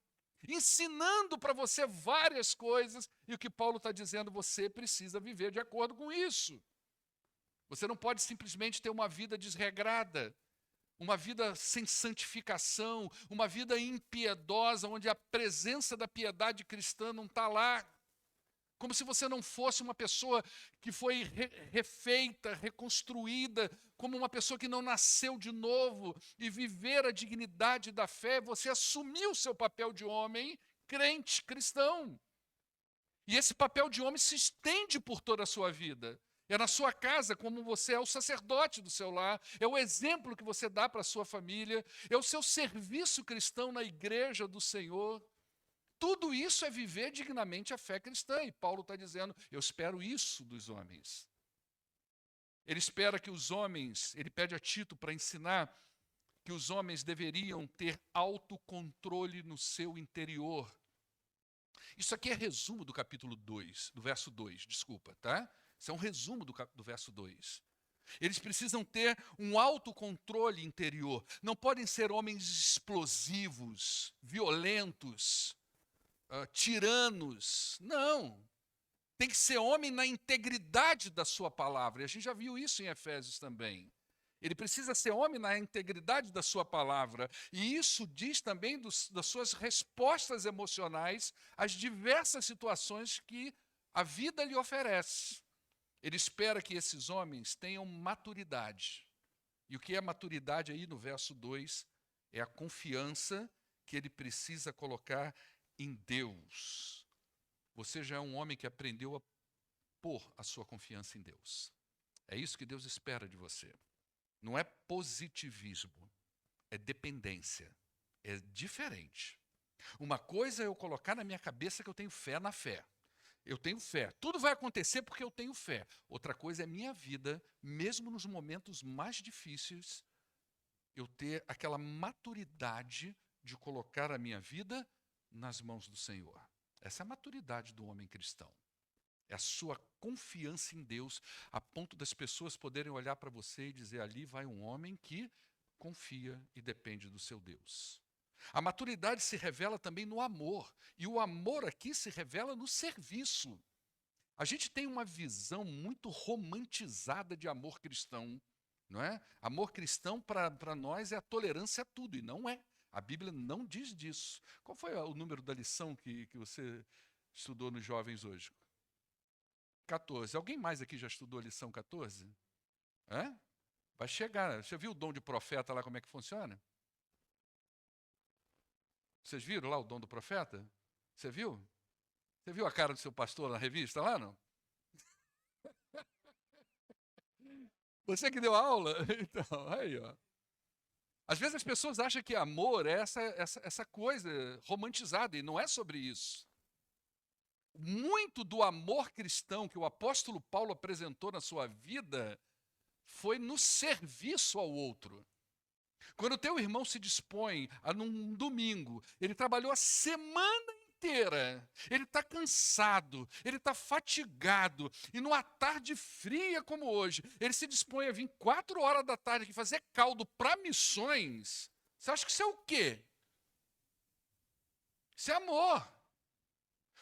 ensinando para você várias coisas. E o que Paulo está dizendo, você precisa viver de acordo com isso. Você não pode simplesmente ter uma vida desregrada, uma vida sem santificação, uma vida impiedosa, onde a presença da piedade cristã não está lá. Como se você não fosse uma pessoa que foi refeita, reconstruída, como uma pessoa que não nasceu de novo e viver a dignidade da fé, você assumiu o seu papel de homem, crente, cristão. E esse papel de homem se estende por toda a sua vida. É na sua casa, como você é o sacerdote do seu lar, é o exemplo que você dá para a sua família, é o seu serviço cristão na igreja do Senhor. Tudo isso é viver dignamente a fé cristã. E Paulo está dizendo, eu espero isso dos homens. Ele espera que os homens, ele pede a Tito para ensinar que os homens deveriam ter autocontrole no seu interior. Isso aqui é resumo do capítulo 2, do verso 2, desculpa, tá? Isso é um resumo do verso 2. Eles precisam ter um autocontrole interior. Não podem ser homens explosivos, violentos, tiranos. Não. Tem que ser homem na integridade da sua palavra. E a gente já viu isso em Efésios também. Ele precisa ser homem na integridade da sua palavra. E isso diz também das suas respostas emocionais às diversas situações que a vida lhe oferece. Ele espera que esses homens tenham maturidade. E o que é maturidade aí no verso 2? É a confiança que ele precisa colocar em Deus. Você já é um homem que aprendeu a pôr a sua confiança em Deus. É isso que Deus espera de você. Não é positivismo, é dependência. É diferente. Uma coisa é eu colocar na minha cabeça que eu tenho fé na fé. Eu tenho fé. Tudo vai acontecer porque eu tenho fé. Outra coisa é minha vida, mesmo nos momentos mais difíceis, eu ter aquela maturidade de colocar a minha vida nas mãos do Senhor. Essa é a maturidade do homem cristão. É a sua confiança em Deus, a ponto das pessoas poderem olhar para você e dizer, ali vai um homem que confia e depende do seu Deus. A maturidade se revela também no amor, e o amor aqui se revela no serviço. A gente tem uma visão muito romantizada de amor cristão, não é? Amor cristão para nós é a tolerância a tudo, e não é. A Bíblia não diz disso. Qual foi o número da lição que você estudou nos jovens hoje? 14. Alguém mais aqui já estudou a lição 14? Vai chegar. Você viu o dom de profeta lá, como é que funciona? Vocês viram lá o dom do profeta? Você viu? Você viu a cara do seu pastor na revista lá, não? Você que deu aula? Então, aí, ó. Às vezes as pessoas acham que amor é essa coisa romantizada, e não é sobre isso. Muito do amor cristão que o apóstolo Paulo apresentou na sua vida foi no serviço ao outro. Quando o teu irmão se dispõe a num domingo, ele trabalhou a semana inteira, ele está cansado, ele está fatigado, e numa tarde fria como hoje, ele se dispõe a vir 4 horas da tarde aqui fazer caldo para missões. Você acha que isso é o quê? Isso é amor.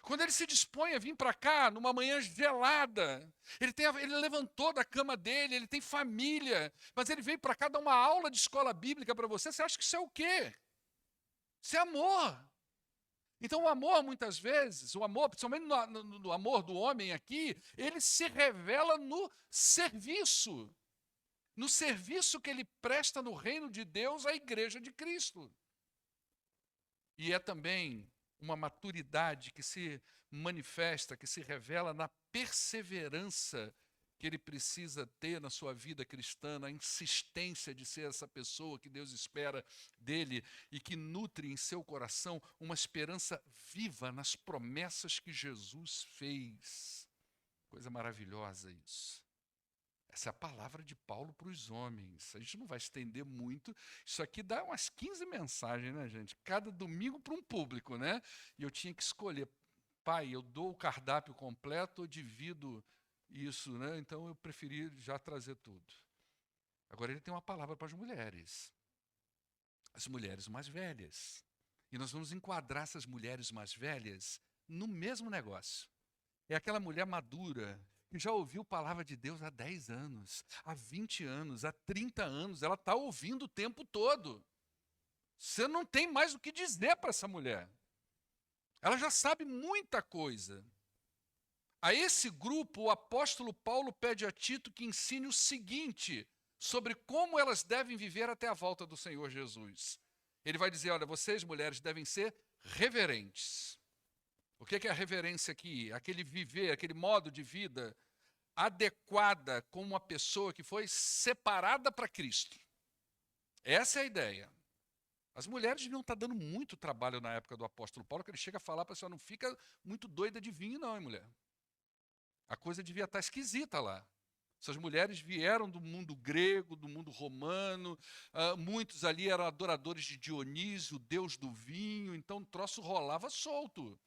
Quando ele se dispõe a vir para cá, numa manhã gelada, ele levantou da cama dele, ele tem família, mas ele veio para cá dar uma aula de escola bíblica para você. Você acha que isso é o quê? Isso é amor. Então o amor, muitas vezes, o amor, principalmente no amor do homem aqui, ele se revela no serviço que ele presta no reino de Deus à igreja de Cristo. E é também uma maturidade que se manifesta, que se revela na perseverança que ele precisa ter na sua vida cristã, na insistência de ser essa pessoa que Deus espera dele e que nutre em seu coração uma esperança viva nas promessas que Jesus fez. Coisa maravilhosa isso. Essa é a palavra de Paulo para os homens. A gente não vai estender muito. Isso aqui dá umas 15 mensagens, né, gente? Cada domingo para um público, né? E eu tinha que escolher. Pai, eu dou o cardápio completo ou divido isso, né? Então eu preferi já trazer tudo. Agora ele tem uma palavra para as mulheres mais velhas. E nós vamos enquadrar essas mulheres mais velhas no mesmo negócio. É aquela mulher madura que já ouviu palavra de Deus há 10 anos, há 20 anos, há 30 anos. Ela está ouvindo o tempo todo. Você não tem mais o que dizer para essa mulher. Ela já sabe muita coisa. A esse grupo, o apóstolo Paulo pede a Tito que ensine o seguinte sobre como elas devem viver até a volta do Senhor Jesus. Ele vai dizer, olha, vocês mulheres devem ser reverentes. O que é a reverência aqui? Aquele viver, aquele modo de vida adequada com uma pessoa que foi separada para Cristo. Essa é a ideia. As mulheres deviam estar dando muito trabalho na época do apóstolo Paulo, que ele chega a falar para a pessoa, não fica muito doida de vinho não, hein, mulher. A coisa devia estar esquisita lá. Essas mulheres vieram do mundo grego, do mundo romano, muitos ali eram adoradores de Dionísio, o deus do vinho, então o troço rolava solto.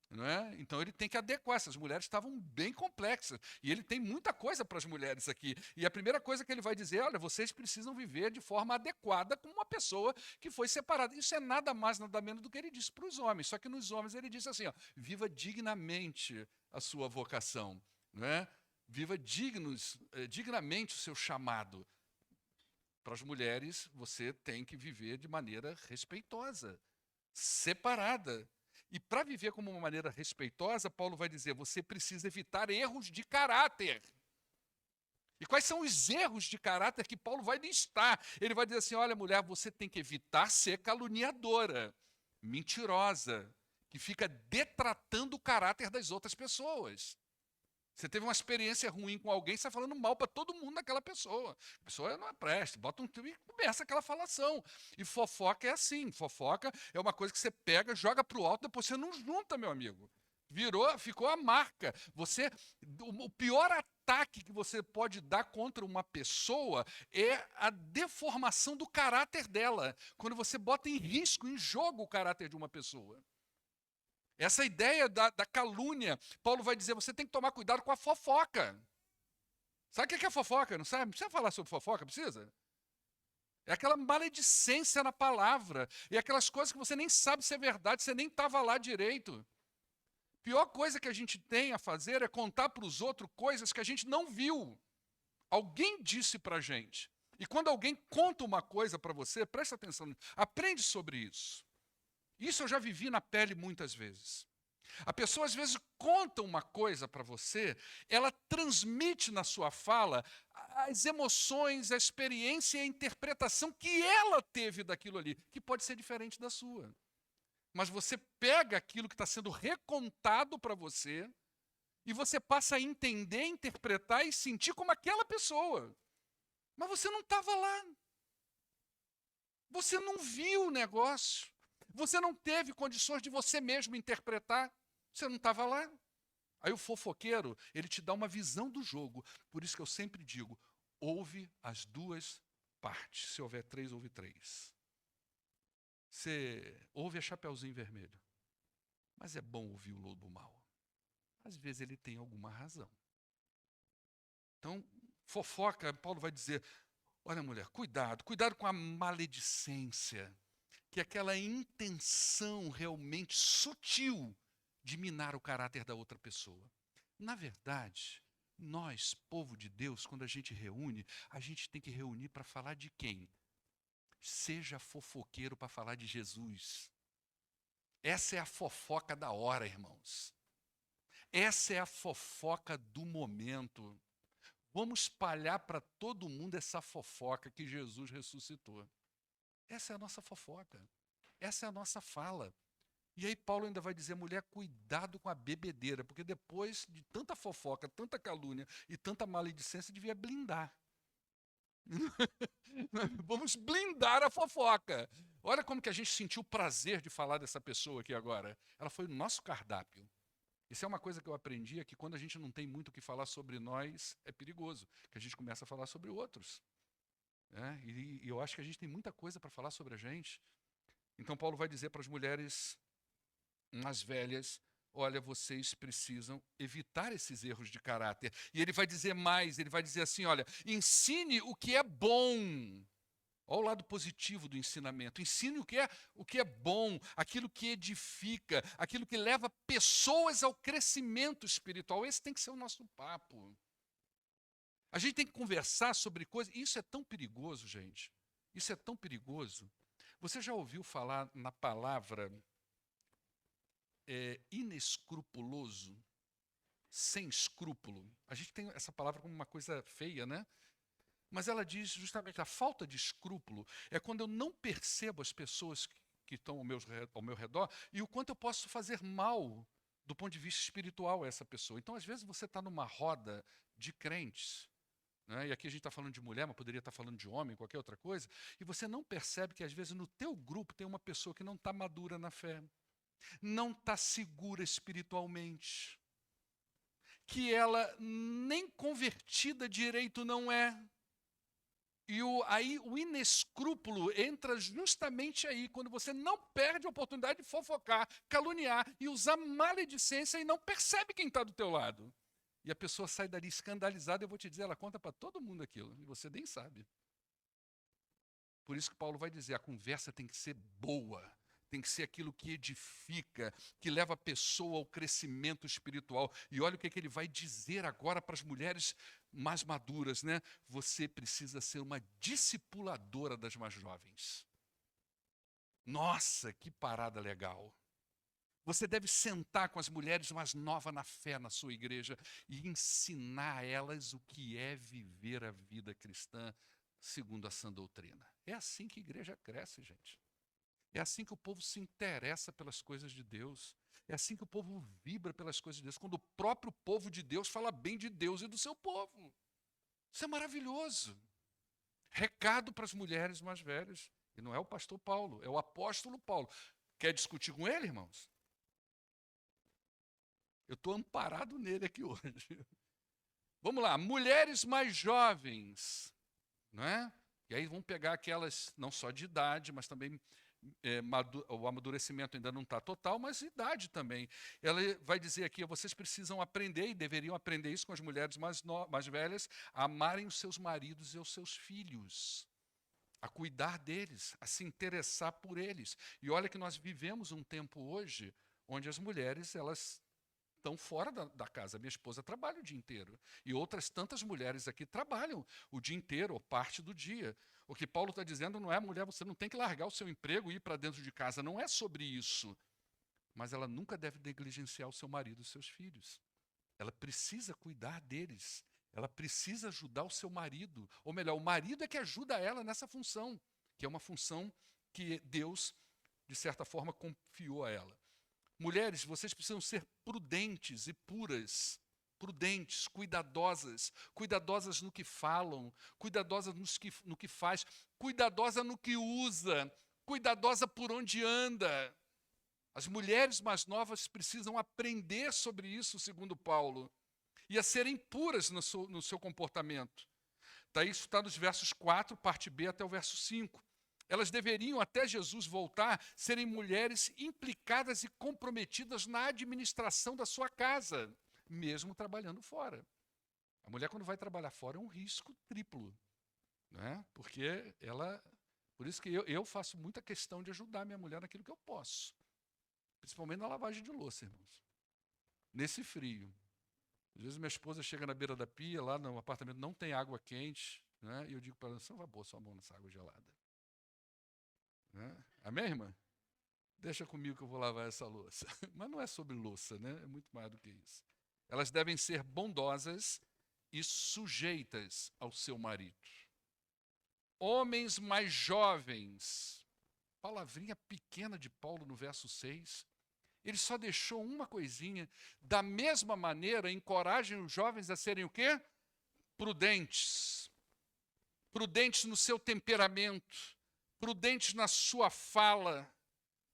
Não é? Então ele tem que adequar, essas mulheres estavam bem complexas, e ele tem muita coisa para as mulheres aqui, e a primeira coisa que ele vai dizer, olha, vocês precisam viver de forma adequada com uma pessoa que foi separada. Isso é nada mais, nada menos do que ele disse para os homens, só que nos homens ele disse assim, ó, viva dignamente a sua vocação, não é? Viva dignamente o seu chamado. Para as mulheres, você tem que viver de maneira respeitosa, separada. E para viver como uma maneira respeitosa, Paulo vai dizer, você precisa evitar erros de caráter. E quais são os erros de caráter que Paulo vai listar? Ele vai dizer assim, olha mulher, você tem que evitar ser caluniadora, mentirosa, que fica detratando o caráter das outras pessoas. Você teve uma experiência ruim com alguém, você está falando mal para todo mundo daquela pessoa. A pessoa não é preste, bota um tio e começa aquela falação. E fofoca é assim, fofoca é uma coisa que você pega, joga para o alto, depois você não junta, meu amigo. Ficou a marca. O pior ataque que você pode dar contra uma pessoa é a deformação do caráter dela. Quando você bota em risco, em jogo o caráter de uma pessoa. Essa ideia da calúnia, Paulo vai dizer, você tem que tomar cuidado com a fofoca. Sabe o que é fofoca? Não sabe? Não precisa falar sobre fofoca, precisa? É aquela maledicência na palavra. É aquelas coisas que você nem sabe se é verdade, você nem estava lá direito. Pior coisa que a gente tem a fazer é contar para os outros coisas que a gente não viu. Alguém disse para a gente. E quando alguém conta uma coisa para você, presta atenção, aprende sobre isso. Isso eu já vivi na pele muitas vezes. A pessoa às vezes conta uma coisa para você, ela transmite na sua fala as emoções, a experiência e a interpretação que ela teve daquilo ali, que pode ser diferente da sua. Mas você pega aquilo que está sendo recontado para você e você passa a entender, interpretar e sentir como aquela pessoa. Mas você não estava lá. Você não viu o negócio. Você não teve condições de você mesmo interpretar. Você não estava lá. Aí o fofoqueiro, ele te dá uma visão do jogo. Por isso que eu sempre digo, ouve as duas partes. Se houver três, ouve três. Você ouve a Chapeuzinho Vermelho. Mas é bom ouvir o lobo mau. Às vezes ele tem alguma razão. Então, fofoca, Paulo vai dizer, olha mulher, cuidado com a maledicência. Que é aquela intenção realmente sutil de minar o caráter da outra pessoa. Na verdade, nós, povo de Deus, quando a gente reúne, a gente tem que reunir para falar de quem? Seja fofoqueiro para falar de Jesus. Essa é a fofoca da hora, irmãos. Essa é a fofoca do momento. Vamos espalhar para todo mundo essa fofoca que Jesus ressuscitou. Essa é a nossa fofoca. Essa é a nossa fala. E aí Paulo ainda vai dizer, mulher, cuidado com a bebedeira, porque depois de tanta fofoca, tanta calúnia e tanta maledicência, devia blindar. Vamos blindar a fofoca. Olha como que a gente sentiu o prazer de falar dessa pessoa aqui agora. Ela foi o nosso cardápio. Isso é uma coisa que eu aprendi, é que quando a gente não tem muito o que falar sobre nós, é perigoso, que a gente começa a falar sobre outros. E eu acho que a gente tem muita coisa para falar sobre a gente. Então Paulo vai dizer para as mulheres mais velhas, olha, vocês precisam evitar esses erros de caráter. E ele vai dizer mais, ele vai dizer assim, olha, ensine o que é bom. Olha o lado positivo do ensinamento. Ensine o que é bom, aquilo que edifica, aquilo que leva pessoas ao crescimento espiritual. Esse tem que ser o nosso papo. A gente tem que conversar sobre coisas. Isso é tão perigoso, gente. Isso é tão perigoso. Você já ouviu falar na palavra inescrupuloso? Sem escrúpulo. A gente tem essa palavra como uma coisa feia, né? Mas ela diz justamente a falta de escrúpulo é quando eu não percebo as pessoas que estão ao meu redor e o quanto eu posso fazer mal do ponto de vista espiritual a essa pessoa. Então, às vezes, você está numa roda de crentes, né? E aqui a gente está falando de mulher, mas poderia estar falando de homem, qualquer outra coisa, e você não percebe que, às vezes, no teu grupo tem uma pessoa que não está madura na fé, não está segura espiritualmente, que ela nem convertida direito não é. E aí o inescrúpulo entra justamente aí, quando você não perde a oportunidade de fofocar, caluniar e usar maledicência e não percebe quem está do teu lado. E a pessoa sai dali escandalizada, eu vou te dizer, ela conta para todo mundo aquilo, e você nem sabe. Por isso que Paulo vai dizer, a conversa tem que ser boa, tem que ser aquilo que edifica, que leva a pessoa ao crescimento espiritual. E olha o que ele vai dizer agora para as mulheres mais maduras, né? Você precisa ser uma discipuladora das mais jovens. Nossa, que parada legal. Você deve sentar com as mulheres mais novas na fé na sua igreja e ensinar a elas o que é viver a vida cristã segundo a sã doutrina. É assim que a igreja cresce, gente. É assim que o povo se interessa pelas coisas de Deus. É assim que o povo vibra pelas coisas de Deus. Quando o próprio povo de Deus fala bem de Deus e do seu povo. Isso é maravilhoso. Recado para as mulheres mais velhas. E não é o pastor Paulo, é o apóstolo Paulo. Quer discutir com ele, irmãos? Eu estou amparado nele aqui hoje. Vamos lá, mulheres mais jovens. Não é? E aí vamos pegar aquelas, não só de idade, mas também o amadurecimento ainda não está total, mas idade também. Ela vai dizer aqui, vocês precisam aprender, e deveriam aprender isso com as mulheres mais velhas, a amarem os seus maridos e os seus filhos, a cuidar deles, a se interessar por eles. E olha que nós vivemos um tempo hoje, onde as mulheres, elas estão fora da casa. Minha esposa trabalha o dia inteiro. E outras tantas mulheres aqui trabalham o dia inteiro, ou parte do dia. O que Paulo está dizendo não é, mulher, você não tem que largar o seu emprego e ir para dentro de casa. Não é sobre isso. Mas ela nunca deve negligenciar o seu marido e os seus filhos. Ela precisa cuidar deles. Ela precisa ajudar o seu marido. Ou melhor, o marido é que ajuda ela nessa função, que é uma função que Deus, de certa forma, confiou a ela. Mulheres, vocês precisam ser prudentes e puras, prudentes, cuidadosas no que falam, cuidadosas no que faz, cuidadosa no que usa, cuidadosa por onde anda. As mulheres mais novas precisam aprender sobre isso, segundo Paulo, e a serem puras no seu comportamento. Isso está nos versos 4, parte B, até o verso 5. Elas deveriam, até Jesus voltar, serem mulheres implicadas e comprometidas na administração da sua casa, mesmo trabalhando fora. A mulher, quando vai trabalhar fora, é um risco triplo, né? Porque por isso que eu faço muita questão de ajudar minha mulher naquilo que eu posso, principalmente na lavagem de louça, irmãos. Nesse frio. Às vezes minha esposa chega na beira da pia, lá no apartamento não tem água quente, né? E eu digo para ela, você não vai pôr sua mão nessa água gelada. Amém, irmã? Deixa comigo que eu vou lavar essa louça. Mas não é sobre louça, né? É muito mais do que isso. Elas devem ser bondosas e sujeitas ao seu marido. Homens mais jovens, palavrinha pequena de Paulo no verso 6. Ele só deixou uma coisinha. Da mesma maneira, encorajem os jovens a serem o quê? Prudentes. Prudentes no seu temperamento, prudentes na sua fala,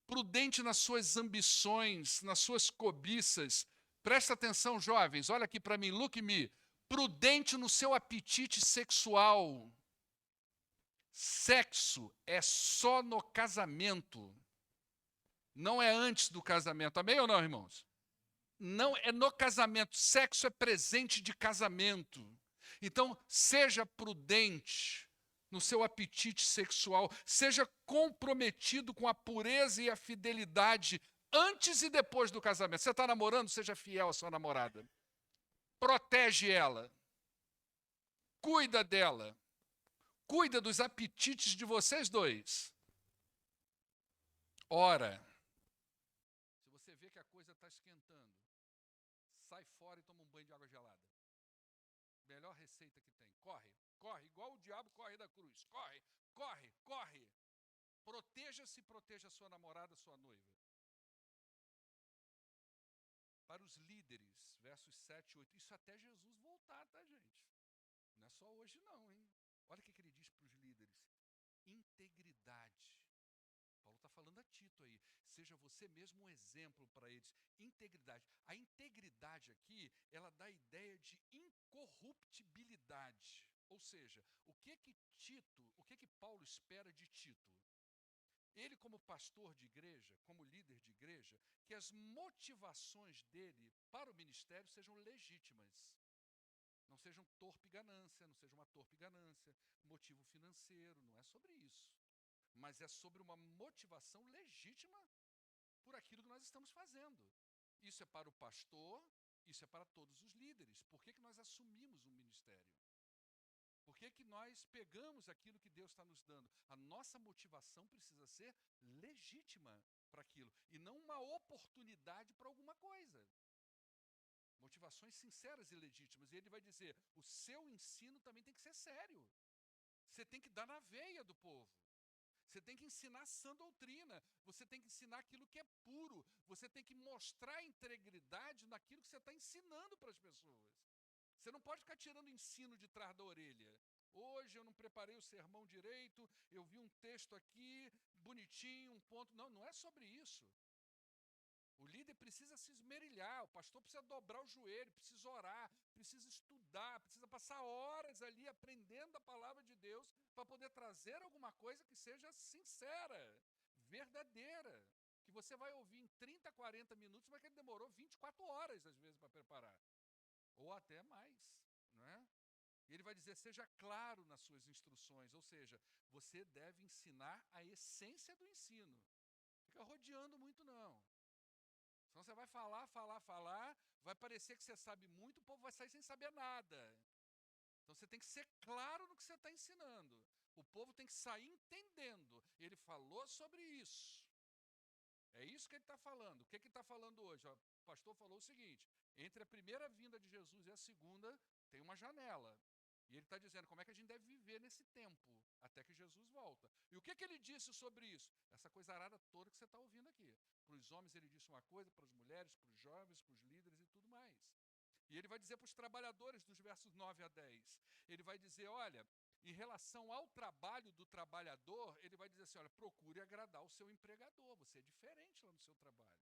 prudente nas suas ambições, nas suas cobiças. Presta atenção, jovens, olha aqui para mim, look me. Prudente no seu apetite sexual. Sexo é só no casamento. Não é antes do casamento. Amém ou não, irmãos? Não é no casamento. Sexo é presente de casamento. Então, seja prudente no seu apetite sexual. Seja comprometido com a pureza e a fidelidade antes e depois do casamento. Você está namorando? Seja fiel à sua namorada. Protege ela. Cuida dela. Cuida dos apetites de vocês dois. Ora, se você vê que a coisa está esquentando, sai fora e toma um banho de água gelada. Melhor receita que tem. Corre, corre, igual o diabo corre da cruz. Corre, corre, corre. Proteja-se, proteja a sua namorada, sua noiva. Para os líderes, versos 7 e 8. Isso até Jesus voltar, tá, gente? Não é só hoje não, hein? Olha o que ele diz para os líderes. Integridade. Paulo está falando a Tito aí. Seja você mesmo um exemplo para eles. Integridade. A integridade aqui, ela dá a ideia de incorruptibilidade. Ou seja, o que que Paulo espera de Tito? Ele, como pastor de igreja, como líder de igreja, que as motivações dele para o ministério sejam legítimas. Não sejam torpe ganância, não seja uma torpe ganância, motivo financeiro, não é sobre isso. Mas é sobre uma motivação legítima por aquilo que nós estamos fazendo. Isso é para o pastor, isso é para todos os líderes. Por que nós assumimos um ministério? Por que nós pegamos aquilo que Deus está nos dando? A nossa motivação precisa ser legítima para aquilo, e não uma oportunidade para alguma coisa. Motivações sinceras e legítimas. E ele vai dizer, o seu ensino também tem que ser sério. Você tem que dar na veia do povo. Você tem que ensinar sã doutrina. Você tem que ensinar aquilo que é puro. Você tem que mostrar integridade naquilo que você está ensinando para as pessoas. Você não pode ficar tirando ensino de trás da orelha. Hoje eu não preparei o sermão direito, eu vi um texto aqui, bonitinho, um ponto. Não, não é sobre isso. O líder precisa se esmerilhar, o pastor precisa dobrar o joelho, precisa orar, precisa estudar, precisa passar horas ali aprendendo a palavra de Deus para poder trazer alguma coisa que seja sincera, verdadeira, que você vai ouvir em 30, 40 minutos, mas que ele demorou 24 horas às vezes para preparar, ou até mais, não é? E ele vai dizer, seja claro nas suas instruções, ou seja, você deve ensinar a essência do ensino. Fica rodeando muito não. Senão você vai falar, vai parecer que você sabe muito, o povo vai sair sem saber nada. Então você tem que ser claro no que você está ensinando. O povo tem que sair entendendo. Ele falou sobre isso. É isso que ele está falando. O que ele está falando hoje? O pastor falou o seguinte, entre a primeira vinda de Jesus e a segunda, tem uma janela. E ele está dizendo como é que a gente deve viver nesse tempo, até que Jesus volta. E o que ele disse sobre isso? Essa coisa arada toda que você está ouvindo aqui. Para os homens ele disse uma coisa, para as mulheres, para os jovens, para os líderes e tudo mais. E ele vai dizer para os trabalhadores, dos versos 9 a 10. Ele vai dizer, olha, em relação ao trabalho do trabalhador, ele vai dizer assim, olha, procure agradar o seu empregador. Você é diferente lá no seu trabalho.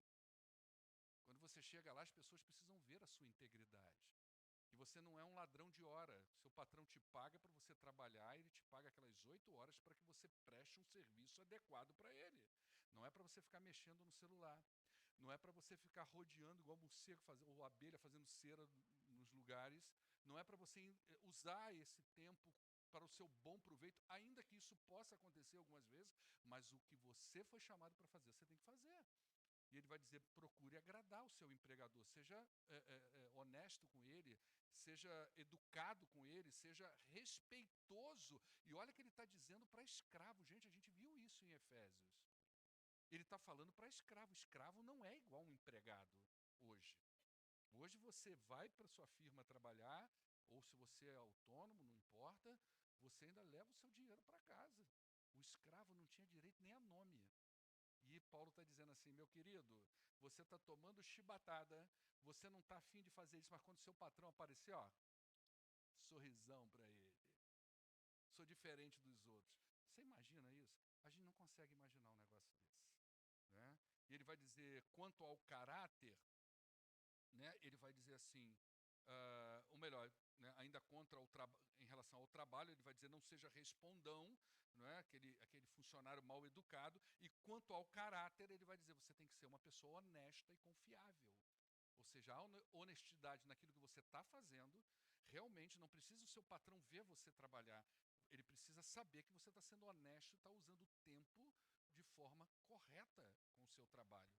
Quando você chega lá, as pessoas precisam ver a sua integridade. Que você não é um ladrão de hora. Seu patrão te paga para você trabalhar, ele te paga aquelas 8 horas para que você preste um serviço adequado para ele. Não é para você ficar mexendo no celular. Não é para você ficar rodeando igual morcego ou abelha fazendo cera nos lugares. Não é para você usar esse tempo para o seu bom proveito, ainda que isso possa acontecer algumas vezes, mas o que você foi chamado para fazer, você tem que fazer. E ele vai dizer, procure agradar o seu empregador, seja honesto com ele, seja educado com ele, seja respeitoso. E olha que ele está dizendo para escravo. Gente, a gente viu isso em Efésios. Ele está falando para escravo. Escravo não é igual um empregado hoje. Hoje você vai para sua firma trabalhar, ou se você é autônomo, não importa, você ainda leva o seu dinheiro para casa. O escravo não tinha direito nem a nome. E Paulo está dizendo assim, meu querido, você está tomando chibatada, você não está afim de fazer isso, mas quando seu patrão aparecer, ó, sorrisão para ele. Sou diferente dos outros. Você imagina isso? A gente não consegue imaginar um negócio desse. Né? E ele vai dizer, quanto ao caráter, né, ele vai dizer assim, ou melhor, né, ainda contra em relação ao trabalho, ele vai dizer, não seja respondão, não é? aquele funcionário mal educado, e quanto ao caráter, ele vai dizer, você tem que ser uma pessoa honesta e confiável. Ou seja, a honestidade naquilo que você está fazendo, realmente não precisa o seu patrão ver você trabalhar, ele precisa saber que você está sendo honesto e está usando o tempo de forma correta com o seu trabalho.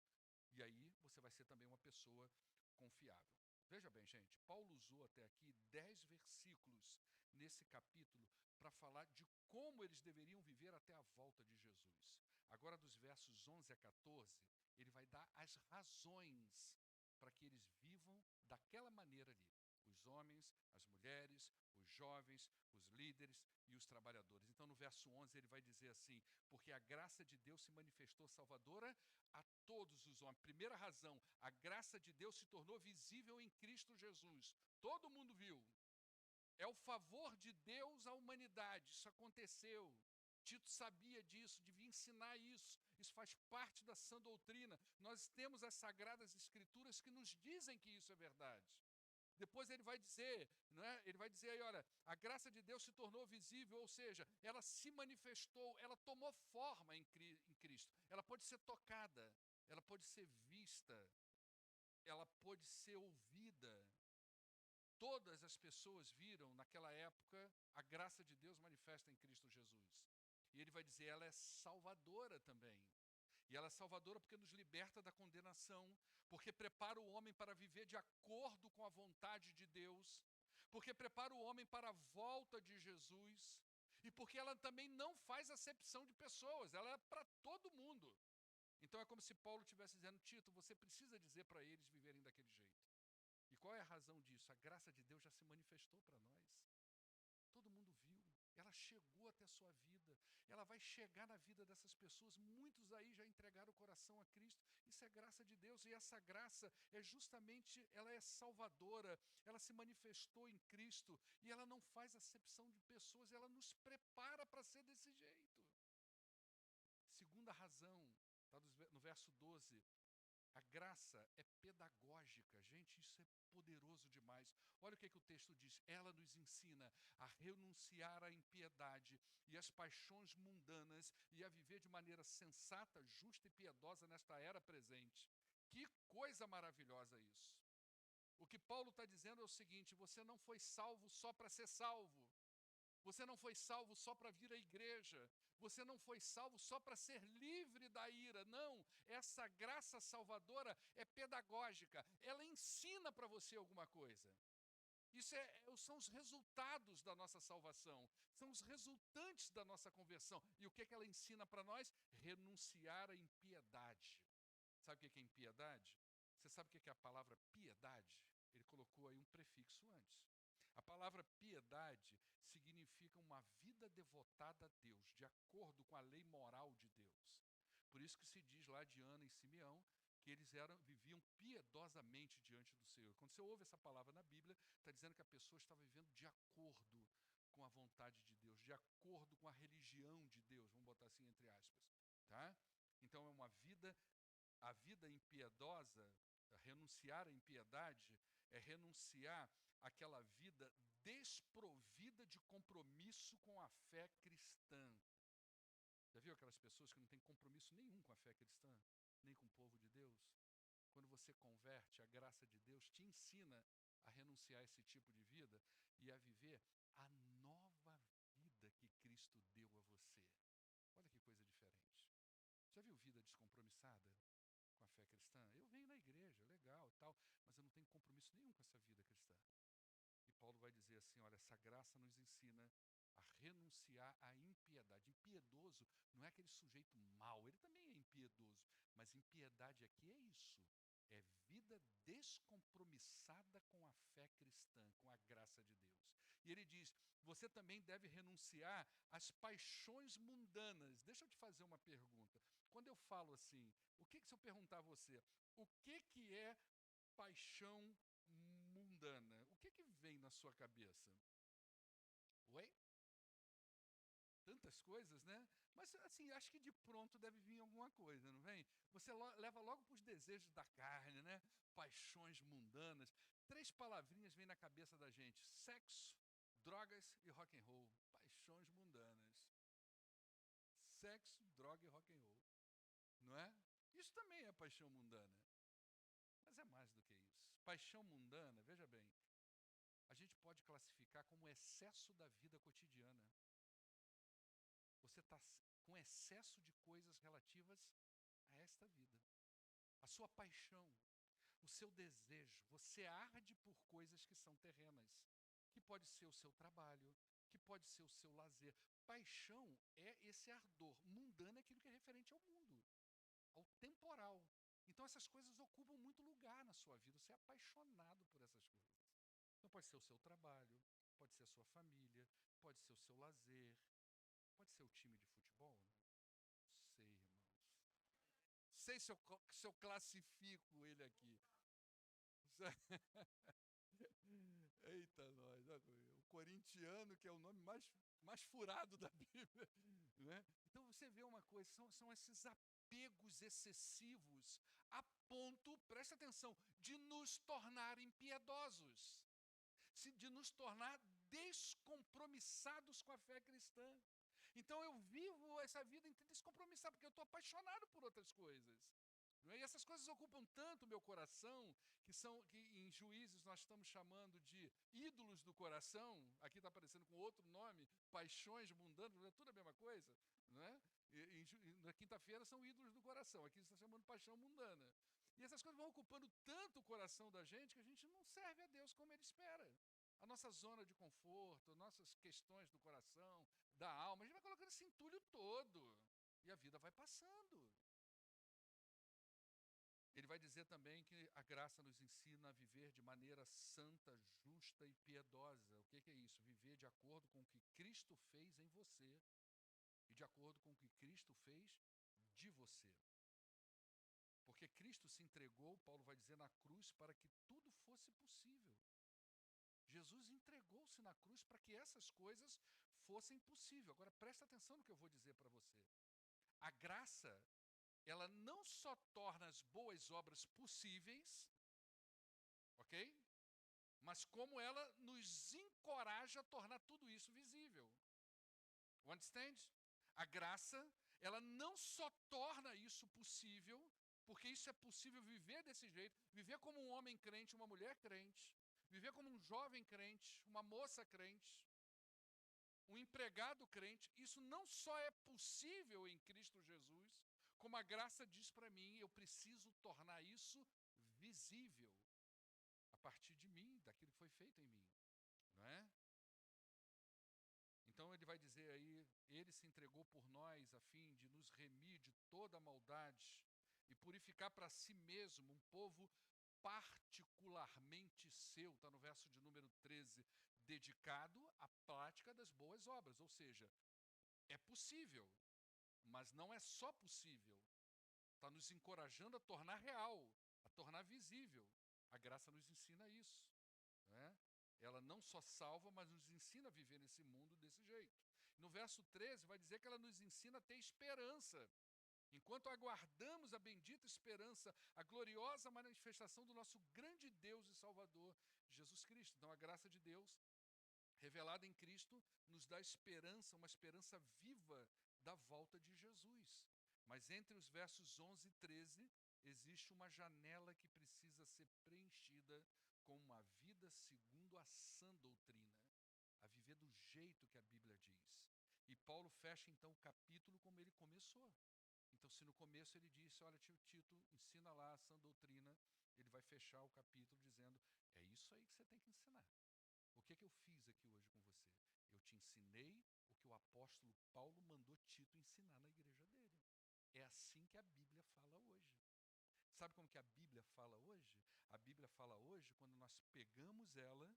E aí você vai ser também uma pessoa confiável. Veja bem, gente, Paulo usou até aqui 10 versículos nesse capítulo para falar de como eles deveriam viver até a volta de Jesus. Agora, dos versos 11 a 14, ele vai dar as razões para que eles vivam daquela maneira ali. Os homens, as mulheres, os jovens, os líderes e os trabalhadores. Então, no verso 11, ele vai dizer assim, porque a graça de Deus se manifestou salvadora a todos os homens. Primeira razão, a graça de Deus se tornou visível em Cristo Jesus. Todo mundo viu. É o favor de Deus à humanidade. Isso aconteceu. Tito sabia disso, devia ensinar isso. Isso faz parte da sã doutrina. Nós temos as sagradas escrituras que nos dizem que isso é verdade. Depois ele vai dizer, não é? Ele vai dizer aí, olha, a graça de Deus se tornou visível, ou seja, ela se manifestou, ela tomou forma em Cristo. Ela pode ser tocada, ela pode ser vista, ela pode ser ouvida. Todas as pessoas viram naquela época a graça de Deus manifesta em Cristo Jesus. E ele vai dizer, ela é salvadora também. E ela é salvadora porque nos liberta da condenação, porque prepara o homem para viver de acordo com a vontade de Deus, porque prepara o homem para a volta de Jesus, e porque ela também não faz acepção de pessoas, ela é para todo mundo. Então é como se Paulo estivesse dizendo, Tito, você precisa dizer para eles viverem daquele jeito. E qual é a razão disso? A graça de Deus já se manifestou para nós. Todo mundo viu, ela chegou até a sua vida, ela vai chegar na vida dessas pessoas, muitos aí já entregaram o coração a Cristo, isso é graça de Deus, e essa graça é justamente, ela é salvadora, ela se manifestou em Cristo, e ela não faz acepção de pessoas, ela nos prepara para ser desse jeito. Segunda razão, está no verso 12, a graça é pedagógica. Gente, isso é poderoso demais. Olha o que o texto diz. Ela nos ensina a renunciar à impiedade e às paixões mundanas e a viver de maneira sensata, justa e piedosa nesta era presente. Que coisa maravilhosa isso. O que Paulo está dizendo é o seguinte, você não foi salvo só para ser salvo. Você não foi salvo só para vir à igreja. Você não foi salvo só para ser livre da ira. Não, essa graça salvadora é pedagógica. Ela ensina para você alguma coisa. Isso são os resultados da nossa salvação. São os resultantes da nossa conversão. E o que ela ensina para nós? Renunciar à impiedade. Sabe o que é impiedade? Você sabe o que é a palavra piedade? Ele colocou aí um prefixo antes. A palavra piedade significa uma vida devotada a Deus, de acordo com a lei moral de Deus. Por isso que se diz lá de Ana e Simeão que eles viviam piedosamente diante do Senhor. Quando você ouve essa palavra na Bíblia, está dizendo que a pessoa está vivendo de acordo com a vontade de Deus, de acordo com a religião de Deus, vamos botar assim entre aspas. Tá? Então é uma vida, a vida impiedosa, renunciar à impiedade, é renunciar àquela vida desprovida de compromisso com a fé cristã. Já viu aquelas pessoas que não têm compromisso nenhum com a fé cristã, nem com o povo de Deus? Quando você converte, a graça de Deus te ensina a renunciar a esse tipo de vida e a viver a nova vida que Cristo deu a você. Olha que coisa diferente. Já viu vida descompromissada com a fé cristã? Eu venho na igreja, legal, tal, mas eu não tenho compromisso nenhum com essa vida cristã. E Paulo vai dizer assim, olha, essa graça nos ensina a renunciar à impiedade. Impiedoso não é aquele sujeito mau, ele também é impiedoso, mas impiedade aqui é isso. É vida descompromissada com a fé cristã, com a graça de Deus. E ele diz, você também deve renunciar às paixões mundanas. Deixa eu te fazer uma pergunta. quando eu falo assim, se eu perguntar a você, o que é paixão mundana? O que vem na sua cabeça? Oi? Tantas coisas, né? Mas, assim, acho que de pronto deve vir alguma coisa, não vem? Você leva logo para os desejos da carne, né? Paixões mundanas. 3 palavrinhas vêm na cabeça da gente: sexo, drogas e rock and roll. Paixões mundanas. Sexo, droga e rock and roll. Não é? Isso também é paixão mundana. Mas é mais do que isso. Paixão mundana, veja bem, a gente pode classificar como excesso da vida cotidiana. Você está com excesso de coisas relativas a esta vida. A sua paixão, o seu desejo, você arde por coisas que são terrenas, que pode ser o seu trabalho, que pode ser o seu lazer. Paixão é esse ardor. Mundano é aquilo que é referente ao mundo, ao temporal. Então essas coisas ocupam muito lugar na sua vida. Você é apaixonado por essas coisas. Então pode ser o seu trabalho, pode ser a sua família, pode ser o seu lazer, pode ser o time de futebol? Não sei, irmãos. Sei se eu classifico ele aqui. Eita, nós. O corintiano, que é o nome mais furado da Bíblia. Né? Então você vê uma coisa, são esses apegos excessivos a ponto, presta atenção, de nos tornar impiedosos, de nos tornar descompromissados com a fé cristã. Então eu vivo essa vida descompromissada, porque eu estou apaixonado por outras coisas. Não é? E essas coisas ocupam tanto o meu coração, que em Juízes nós estamos chamando de ídolos do coração. Aqui está aparecendo com outro nome, paixões mundanas, é tudo a mesma coisa. Não é? Na quinta-feira são ídolos do coração, aqui está chamando paixão mundana. E essas coisas vão ocupando tanto o coração da gente que a gente não serve a Deus como Ele espera. A nossa zona de conforto, nossas questões do coração, da alma, a gente vai colocando esse entulho todo. E a vida vai passando. Ele vai dizer também que a graça nos ensina a viver de maneira santa, justa e piedosa. O que é isso? Viver de acordo com o que Cristo fez em você e de acordo com o que Cristo fez de você. Porque Cristo se entregou, Paulo vai dizer, na cruz para que tudo fosse possível. Jesus entregou-se na cruz para que essas coisas fossem possíveis. Agora, presta atenção no que eu vou dizer para você. A graça, ela não só torna as boas obras possíveis, ok? Mas como ela nos encoraja a tornar tudo isso visível. Understand? A graça, ela não só torna isso possível, porque isso é possível viver desse jeito, viver como um homem crente, uma mulher crente, viver como um jovem crente, uma moça crente, um empregado crente. Isso não só é possível em Cristo Jesus, como a graça diz para mim, eu preciso tornar isso visível a partir de mim, daquilo que foi feito em mim, não é? Então ele vai dizer aí, ele se entregou por nós a fim de nos remir de toda a maldade e purificar para si mesmo um povo particularmente seu, está no verso de número 13, dedicado à prática das boas obras. Ou seja, é possível, mas não é só possível. Está nos encorajando a tornar real, a tornar visível. A graça nos ensina isso. Né? Ela não só salva, mas nos ensina a viver nesse mundo desse jeito. No verso 13 vai dizer que ela nos ensina a ter esperança. Enquanto aguardamos a bendita esperança, a gloriosa manifestação do nosso grande Deus e Salvador, Jesus Cristo. Então a graça de Deus, revelada em Cristo, nos dá esperança, uma esperança viva da volta de Jesus. Mas entre os versos 11 e 13, existe uma janela que precisa ser preenchida com uma vida segundo a sã doutrina, a viver do jeito que a Bíblia diz. E Paulo fecha então o capítulo como ele começou. Então, se no começo ele disse, olha, tio Tito, ensina lá a sã doutrina, ele vai fechar o capítulo dizendo, é isso aí que você tem que ensinar. O que eu fiz aqui hoje com você? Eu te ensinei o que o apóstolo Paulo mandou Tito ensinar na igreja dele. É assim que a Bíblia fala hoje. Sabe como que a Bíblia fala hoje? A Bíblia fala hoje quando nós pegamos ela,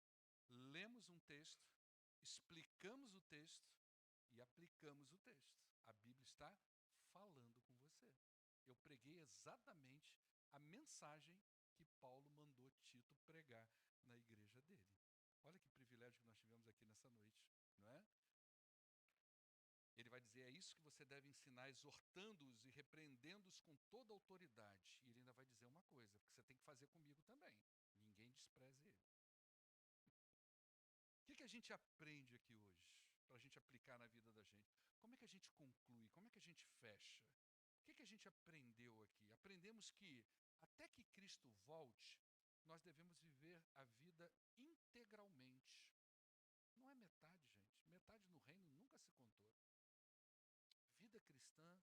lemos um texto, explicamos o texto e aplicamos o texto. A Bíblia está falando com você. eu preguei exatamente a mensagem que Paulo mandou Tito pregar na igreja dele. Olha que privilégio que nós tivemos aqui nessa noite, não é? Ele vai dizer, é isso que você deve ensinar, exortando-os e repreendendo-os com toda a autoridade. E ele ainda vai dizer uma coisa, porque você tem que fazer comigo também. Ninguém despreze ele. O que a gente aprende aqui hoje, para a gente aplicar na vida da gente? Como é que a gente conclui? Como é que a gente fecha? O que a gente aprendeu aqui? Aprendemos que, até que Cristo volte, nós devemos viver a vida integralmente. Não é metade, gente. Metade no reino nunca se contou. Vida cristã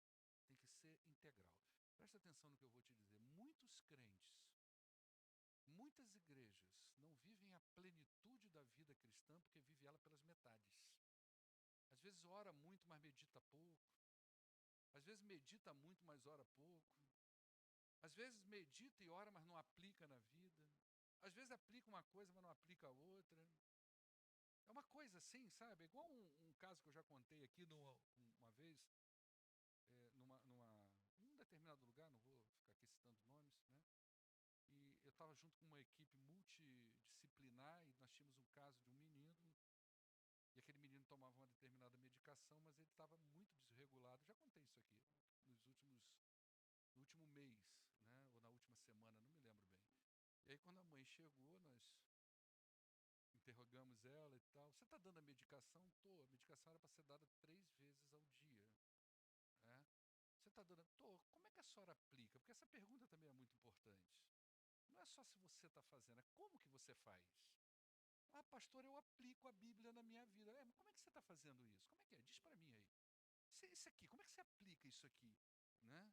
tem que ser integral. Presta atenção no que eu vou te dizer. Muitos crentes, muitas igrejas não vivem a plenitude da vida cristã porque vivem ela pelas metades. Às vezes ora muito, mas medita pouco. Às vezes medita muito, mas ora pouco. Às vezes medita e ora, mas não aplica na vida. Às vezes aplica uma coisa, mas não aplica a outra. É uma coisa assim, sabe? É igual um caso que eu já contei aqui uma vez, num determinado lugar, não vou ficar aqui citando nomes, né? E eu estava junto com uma equipe multidisciplinar e nós tínhamos um caso de um menino, e aquele menino tomava uma determinada medicação, mas ele estava muito desregulado. Já contei isso aqui no último mês, né? Ou na última semana, não me lembro bem. E aí quando a mãe chegou, nós interrogamos ela e tal. Você está dando a medicação? Tô. A medicação era para ser dada 3 vezes ao dia. Né? Você está dando? Tô. Como é que a senhora aplica? Porque essa pergunta também é muito importante. Não é só se você está fazendo, é como que você faz. Ah, pastor, eu aplico a Bíblia na minha vida. Mas como é que você está fazendo isso? Como é que é? Diz para mim aí. Isso aqui, como é que você aplica isso aqui? Né?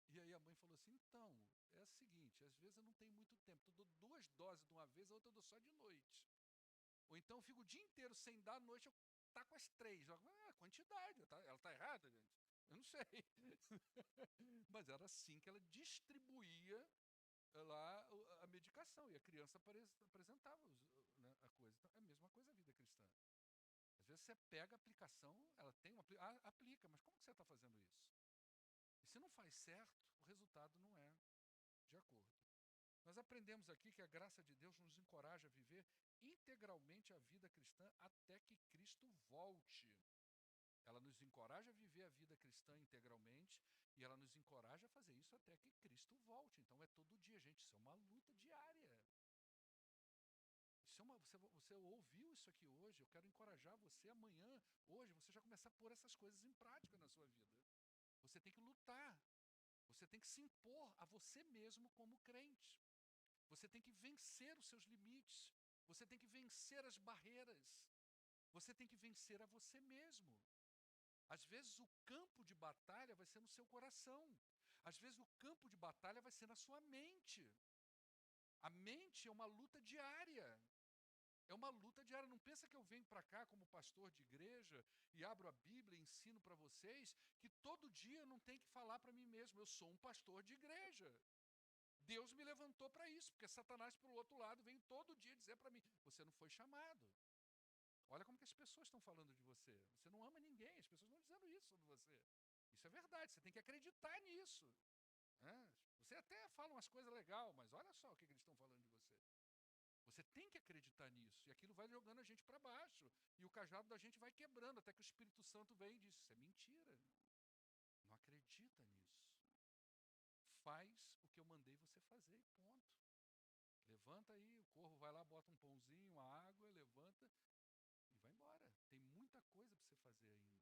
E aí a mãe falou assim, então, é o seguinte, às vezes eu não tenho muito tempo. Eu dou 2 doses de uma vez, a outra eu dou só de noite. Ou então eu fico o dia inteiro sem dar, à noite eu taco as 3. Quantidade, ela está errada, gente. Eu não sei. Mas era assim que ela distribuía lá a medicação. E a criança apresentava né, a coisa. Então, é a mesma coisa a vida cristã. Às vezes você pega a aplicação, ela tem uma aplica, mas como que você está fazendo isso? E se não faz certo, o resultado não é de acordo. Nós aprendemos aqui que a graça de Deus nos encoraja a viver integralmente a vida cristã até que Cristo volte. Ela nos encoraja a viver a vida cristã integralmente e ela nos encoraja a fazer isso até que Cristo volte. Então é todo dia, gente, isso é uma luta diária. Você ouviu isso aqui hoje, eu quero encorajar você amanhã, hoje, você já começar a pôr essas coisas em prática na sua vida. Você tem que lutar, você tem que se impor a você mesmo como crente. Você tem que vencer os seus limites. Você tem que vencer as barreiras. Você tem que vencer a você mesmo. Às vezes o campo de batalha vai ser no seu coração. Às vezes o campo de batalha vai ser na sua mente. A mente é uma luta diária. É uma luta diária. Não pensa que eu venho para cá como pastor de igreja e abro a Bíblia e ensino para vocês que todo dia eu não tenho que falar para mim mesmo. Eu sou um pastor de igreja. Deus me levantou para isso, porque Satanás, por outro lado, vem todo dia dizer para mim, você não foi chamado. Olha como que as pessoas estão falando de você. Você não ama ninguém, as pessoas estão dizendo isso sobre você. Isso é verdade, você tem que acreditar nisso. Né? Você até fala umas coisas legais, mas olha só o que eles estão falando de você. Você tem que acreditar nisso, e aquilo vai jogando a gente para baixo, e o cajado da gente vai quebrando, até que o Espírito Santo vem e diz, isso é mentira. Não acredita nisso. Faz o que eu mandei você fazer e ponto. Levanta aí, o corvo vai lá, bota um pãozinho, uma água, levanta e vai embora. Tem muita coisa para você fazer ainda.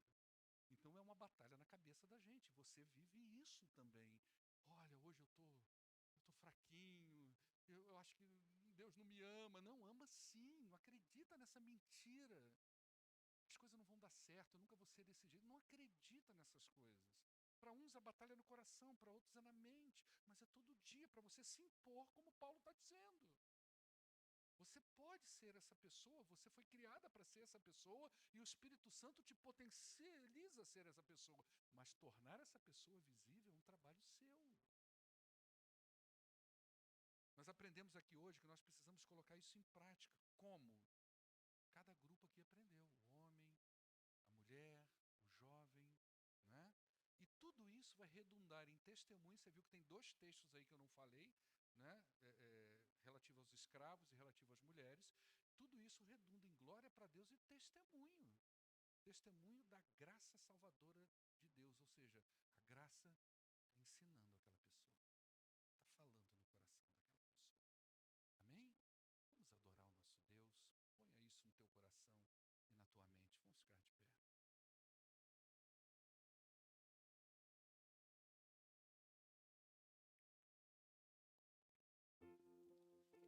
Então é uma batalha na cabeça da gente. Você vive isso também. Olha, hoje eu tô fraquinho, eu acho que Deus não me ama. Não, ama sim, não acredita nessa mentira. As coisas não vão dar certo, eu nunca vou ser desse jeito. Não acredita nessas coisas. Para uns a batalha é no coração, para outros é na mente. Mas é todo dia para você se impor, como Paulo está dizendo. Você pode ser essa pessoa, você foi criada para ser essa pessoa e o Espírito Santo te potencializa a ser essa pessoa. Mas tornar essa pessoa visível é um trabalho seu. Nós aprendemos aqui hoje que nós precisamos colocar isso em prática. Como? Cada grupo aqui aprendeu. O homem, a mulher, o jovem, né? E tudo isso vai redundar em testemunho. Você viu que tem 2 textos aí que eu não falei, né? Relativo aos escravos e relativo às mulheres. Tudo isso redunda em glória para Deus e testemunho. Testemunho da graça salvadora de Deus, ou seja, a graça está ensinando aquela pessoa, está falando no coração daquela pessoa. Amém? Vamos adorar o nosso Deus. Ponha isso no teu coração e na tua mente. Vamos ficar de pé. Não se curve o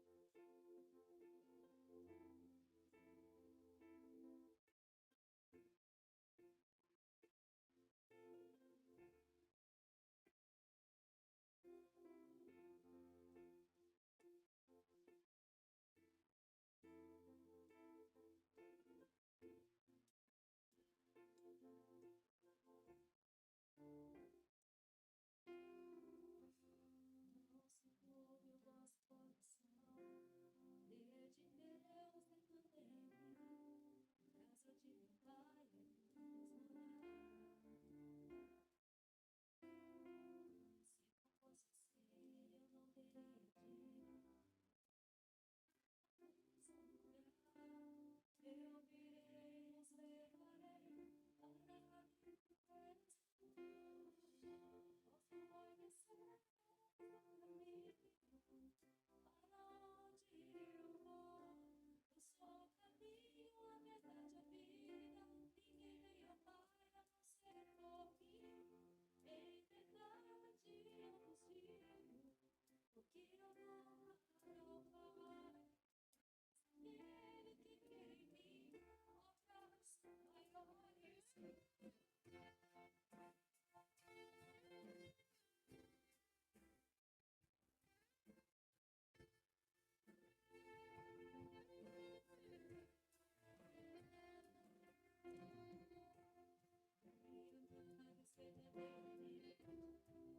vosso coração, Filha de Deus, derramei em mim, casa de meu Pai, Deus morar. Se não fosse assim, eu não teria dito, eu virei, os levarei para a minha presença. Posso conhecer o caminho para onde eu vou. Eu sou o caminho, a verdade, a vida. Ninguém vem ao Pai a não ser por mim. Em verdade eu vos digo, porque eu vou para o Pai. Ele que crê em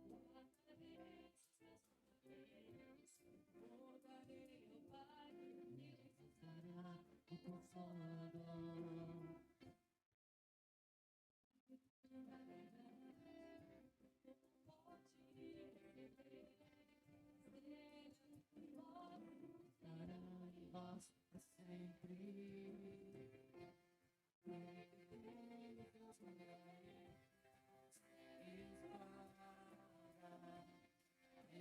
mim, obras maiores. Rogarei ao Pai, Ele vos dará o Consolador. Pode dará em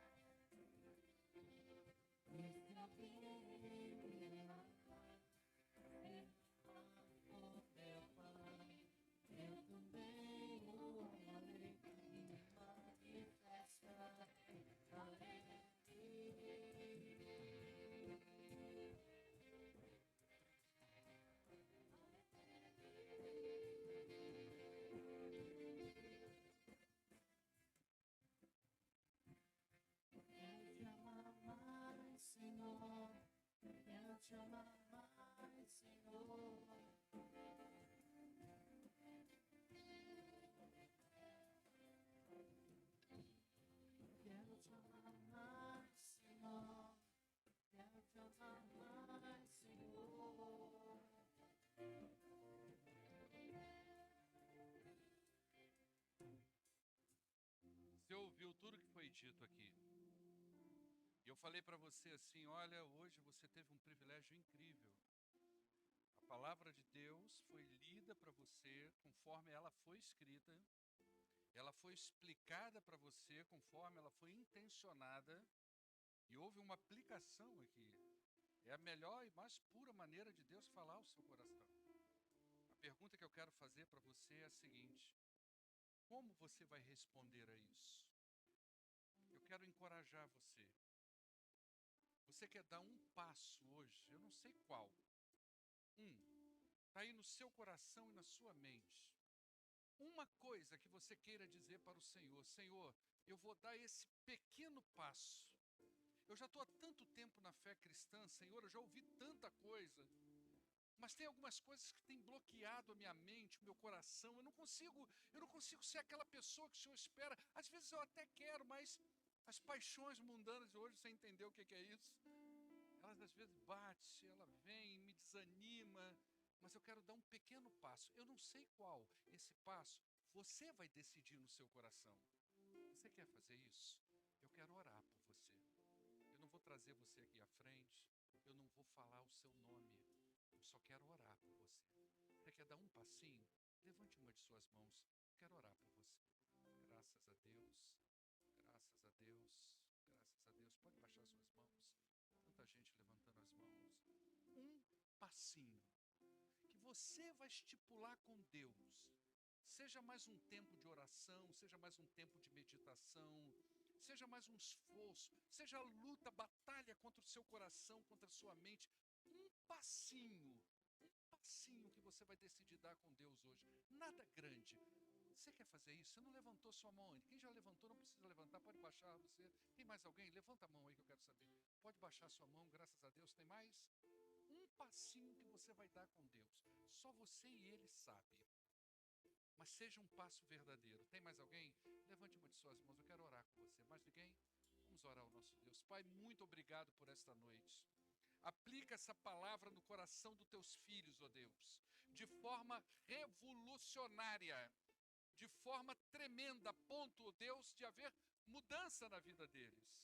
vós para sempre. Ele vos mandará. Esse é o caminho. Esse é o caminho. O meu Pai, eu também o amarei e manifestarei a Senhor, eu te amo mais, Senhor. Quero te amar mais, Senhor. Quero te amar mais, Senhor. Você ouviu tudo que foi dito aqui. E eu falei para você assim, olha, hoje você teve um privilégio incrível. A palavra de Deus foi lida para você conforme ela foi escrita. Ela foi explicada para você conforme ela foi intencionada. E houve uma aplicação aqui. É a melhor e mais pura maneira de Deus falar ao seu coração. A pergunta que eu quero fazer para você é a seguinte: como você vai responder a isso? Eu quero encorajar você. Você quer dar um passo hoje, eu não sei qual. Está aí no seu coração e na sua mente. Uma coisa que você queira dizer para o Senhor: Senhor, eu vou dar esse pequeno passo. Eu já estou há tanto tempo na fé cristã, Senhor, eu já ouvi tanta coisa. Mas tem algumas coisas que têm bloqueado a minha mente, o meu coração. Eu não consigo ser aquela pessoa que o Senhor espera. Às vezes eu até quero, mas as paixões mundanas de hoje, você entendeu o que é isso? Elas às vezes batem, ela vem, me desanima. mas eu quero dar um pequeno passo. Eu não sei qual esse passo, você vai decidir no seu coração. Você quer fazer isso? Eu quero orar por você. Eu não vou trazer você aqui à frente, eu não vou falar o seu nome, eu só quero orar por você. Você quer dar um passinho? Levante uma de suas mãos, quero orar por você. Graças a Deus, graças a Deus, graças a Deus. Pode baixar suas mãos, tanta gente levantando as mãos. Um passinho que você vai estipular com Deus. Seja mais um tempo de oração, seja mais um tempo de meditação, seja mais um esforço, seja a luta, a batalha contra o seu coração, contra a sua mente. Um passinho que você vai decidir dar com Deus hoje. Nada grande. Você quer fazer isso? Você não levantou sua mão ainda. Quem já levantou não precisa levantar, pode baixar você. Tem mais alguém? Levanta a mão aí que eu quero saber. Pode baixar sua mão, graças a Deus. Tem mais? Um passinho que você vai dar com Deus. Só você e Ele sabe. Mas seja um passo verdadeiro. Tem mais alguém? Levante uma de suas mãos, eu quero orar com você. Mais ninguém? Vamos orar ao nosso Deus. Pai, muito obrigado por esta noite. Aplica essa palavra no coração dos teus filhos, ó Deus, de forma revolucionária, de forma tremenda, a ponto, ó Deus, de haver mudança na vida deles.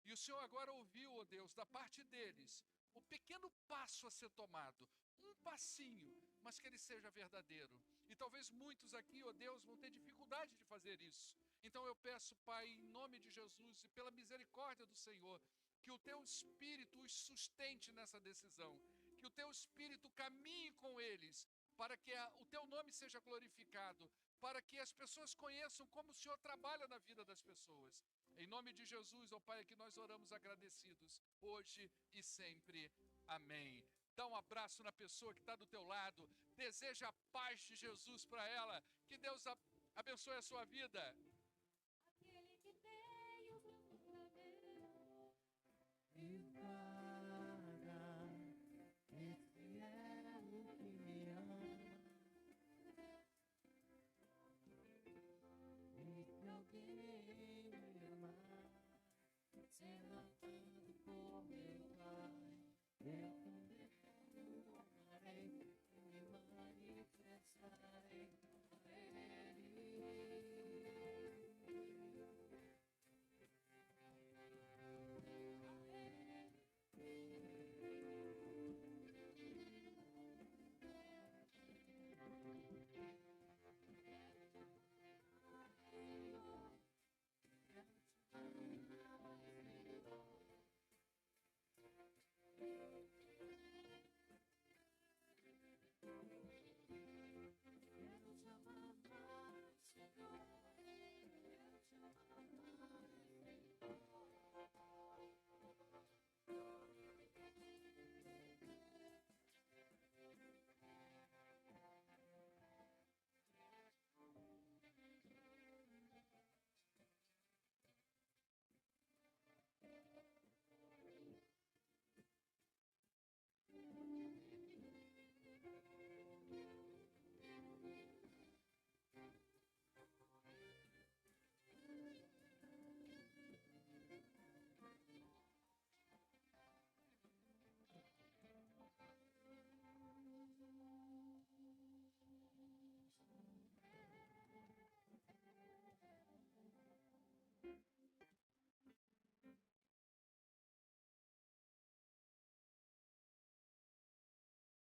E o Senhor agora ouviu, ó Deus, da parte deles, o pequeno passo a ser tomado, um passinho, mas que ele seja verdadeiro. E talvez muitos aqui, ó Deus, vão ter dificuldade de fazer isso. Então eu peço, Pai, em nome de Jesus e pela misericórdia do Senhor, que o teu Espírito os sustente nessa decisão, que o teu Espírito caminhe com eles, para que o teu nome seja glorificado, para que as pessoas conheçam como o Senhor trabalha na vida das pessoas. Em nome de Jesus, ó Pai, é que nós oramos agradecidos, hoje e sempre. Amém. Dá um abraço na pessoa que está do teu lado, deseja a paz de Jesus para ela, que Deus abençoe a sua vida. Aquele que tem os braços pra ver. E para, esse é o que me ama. E se alguém me amar, será amado por meu Pai. Eu também o amarei e me manifestarei a Ele. Quero te amar mais, Senhor. Quero te amar mais, Senhor.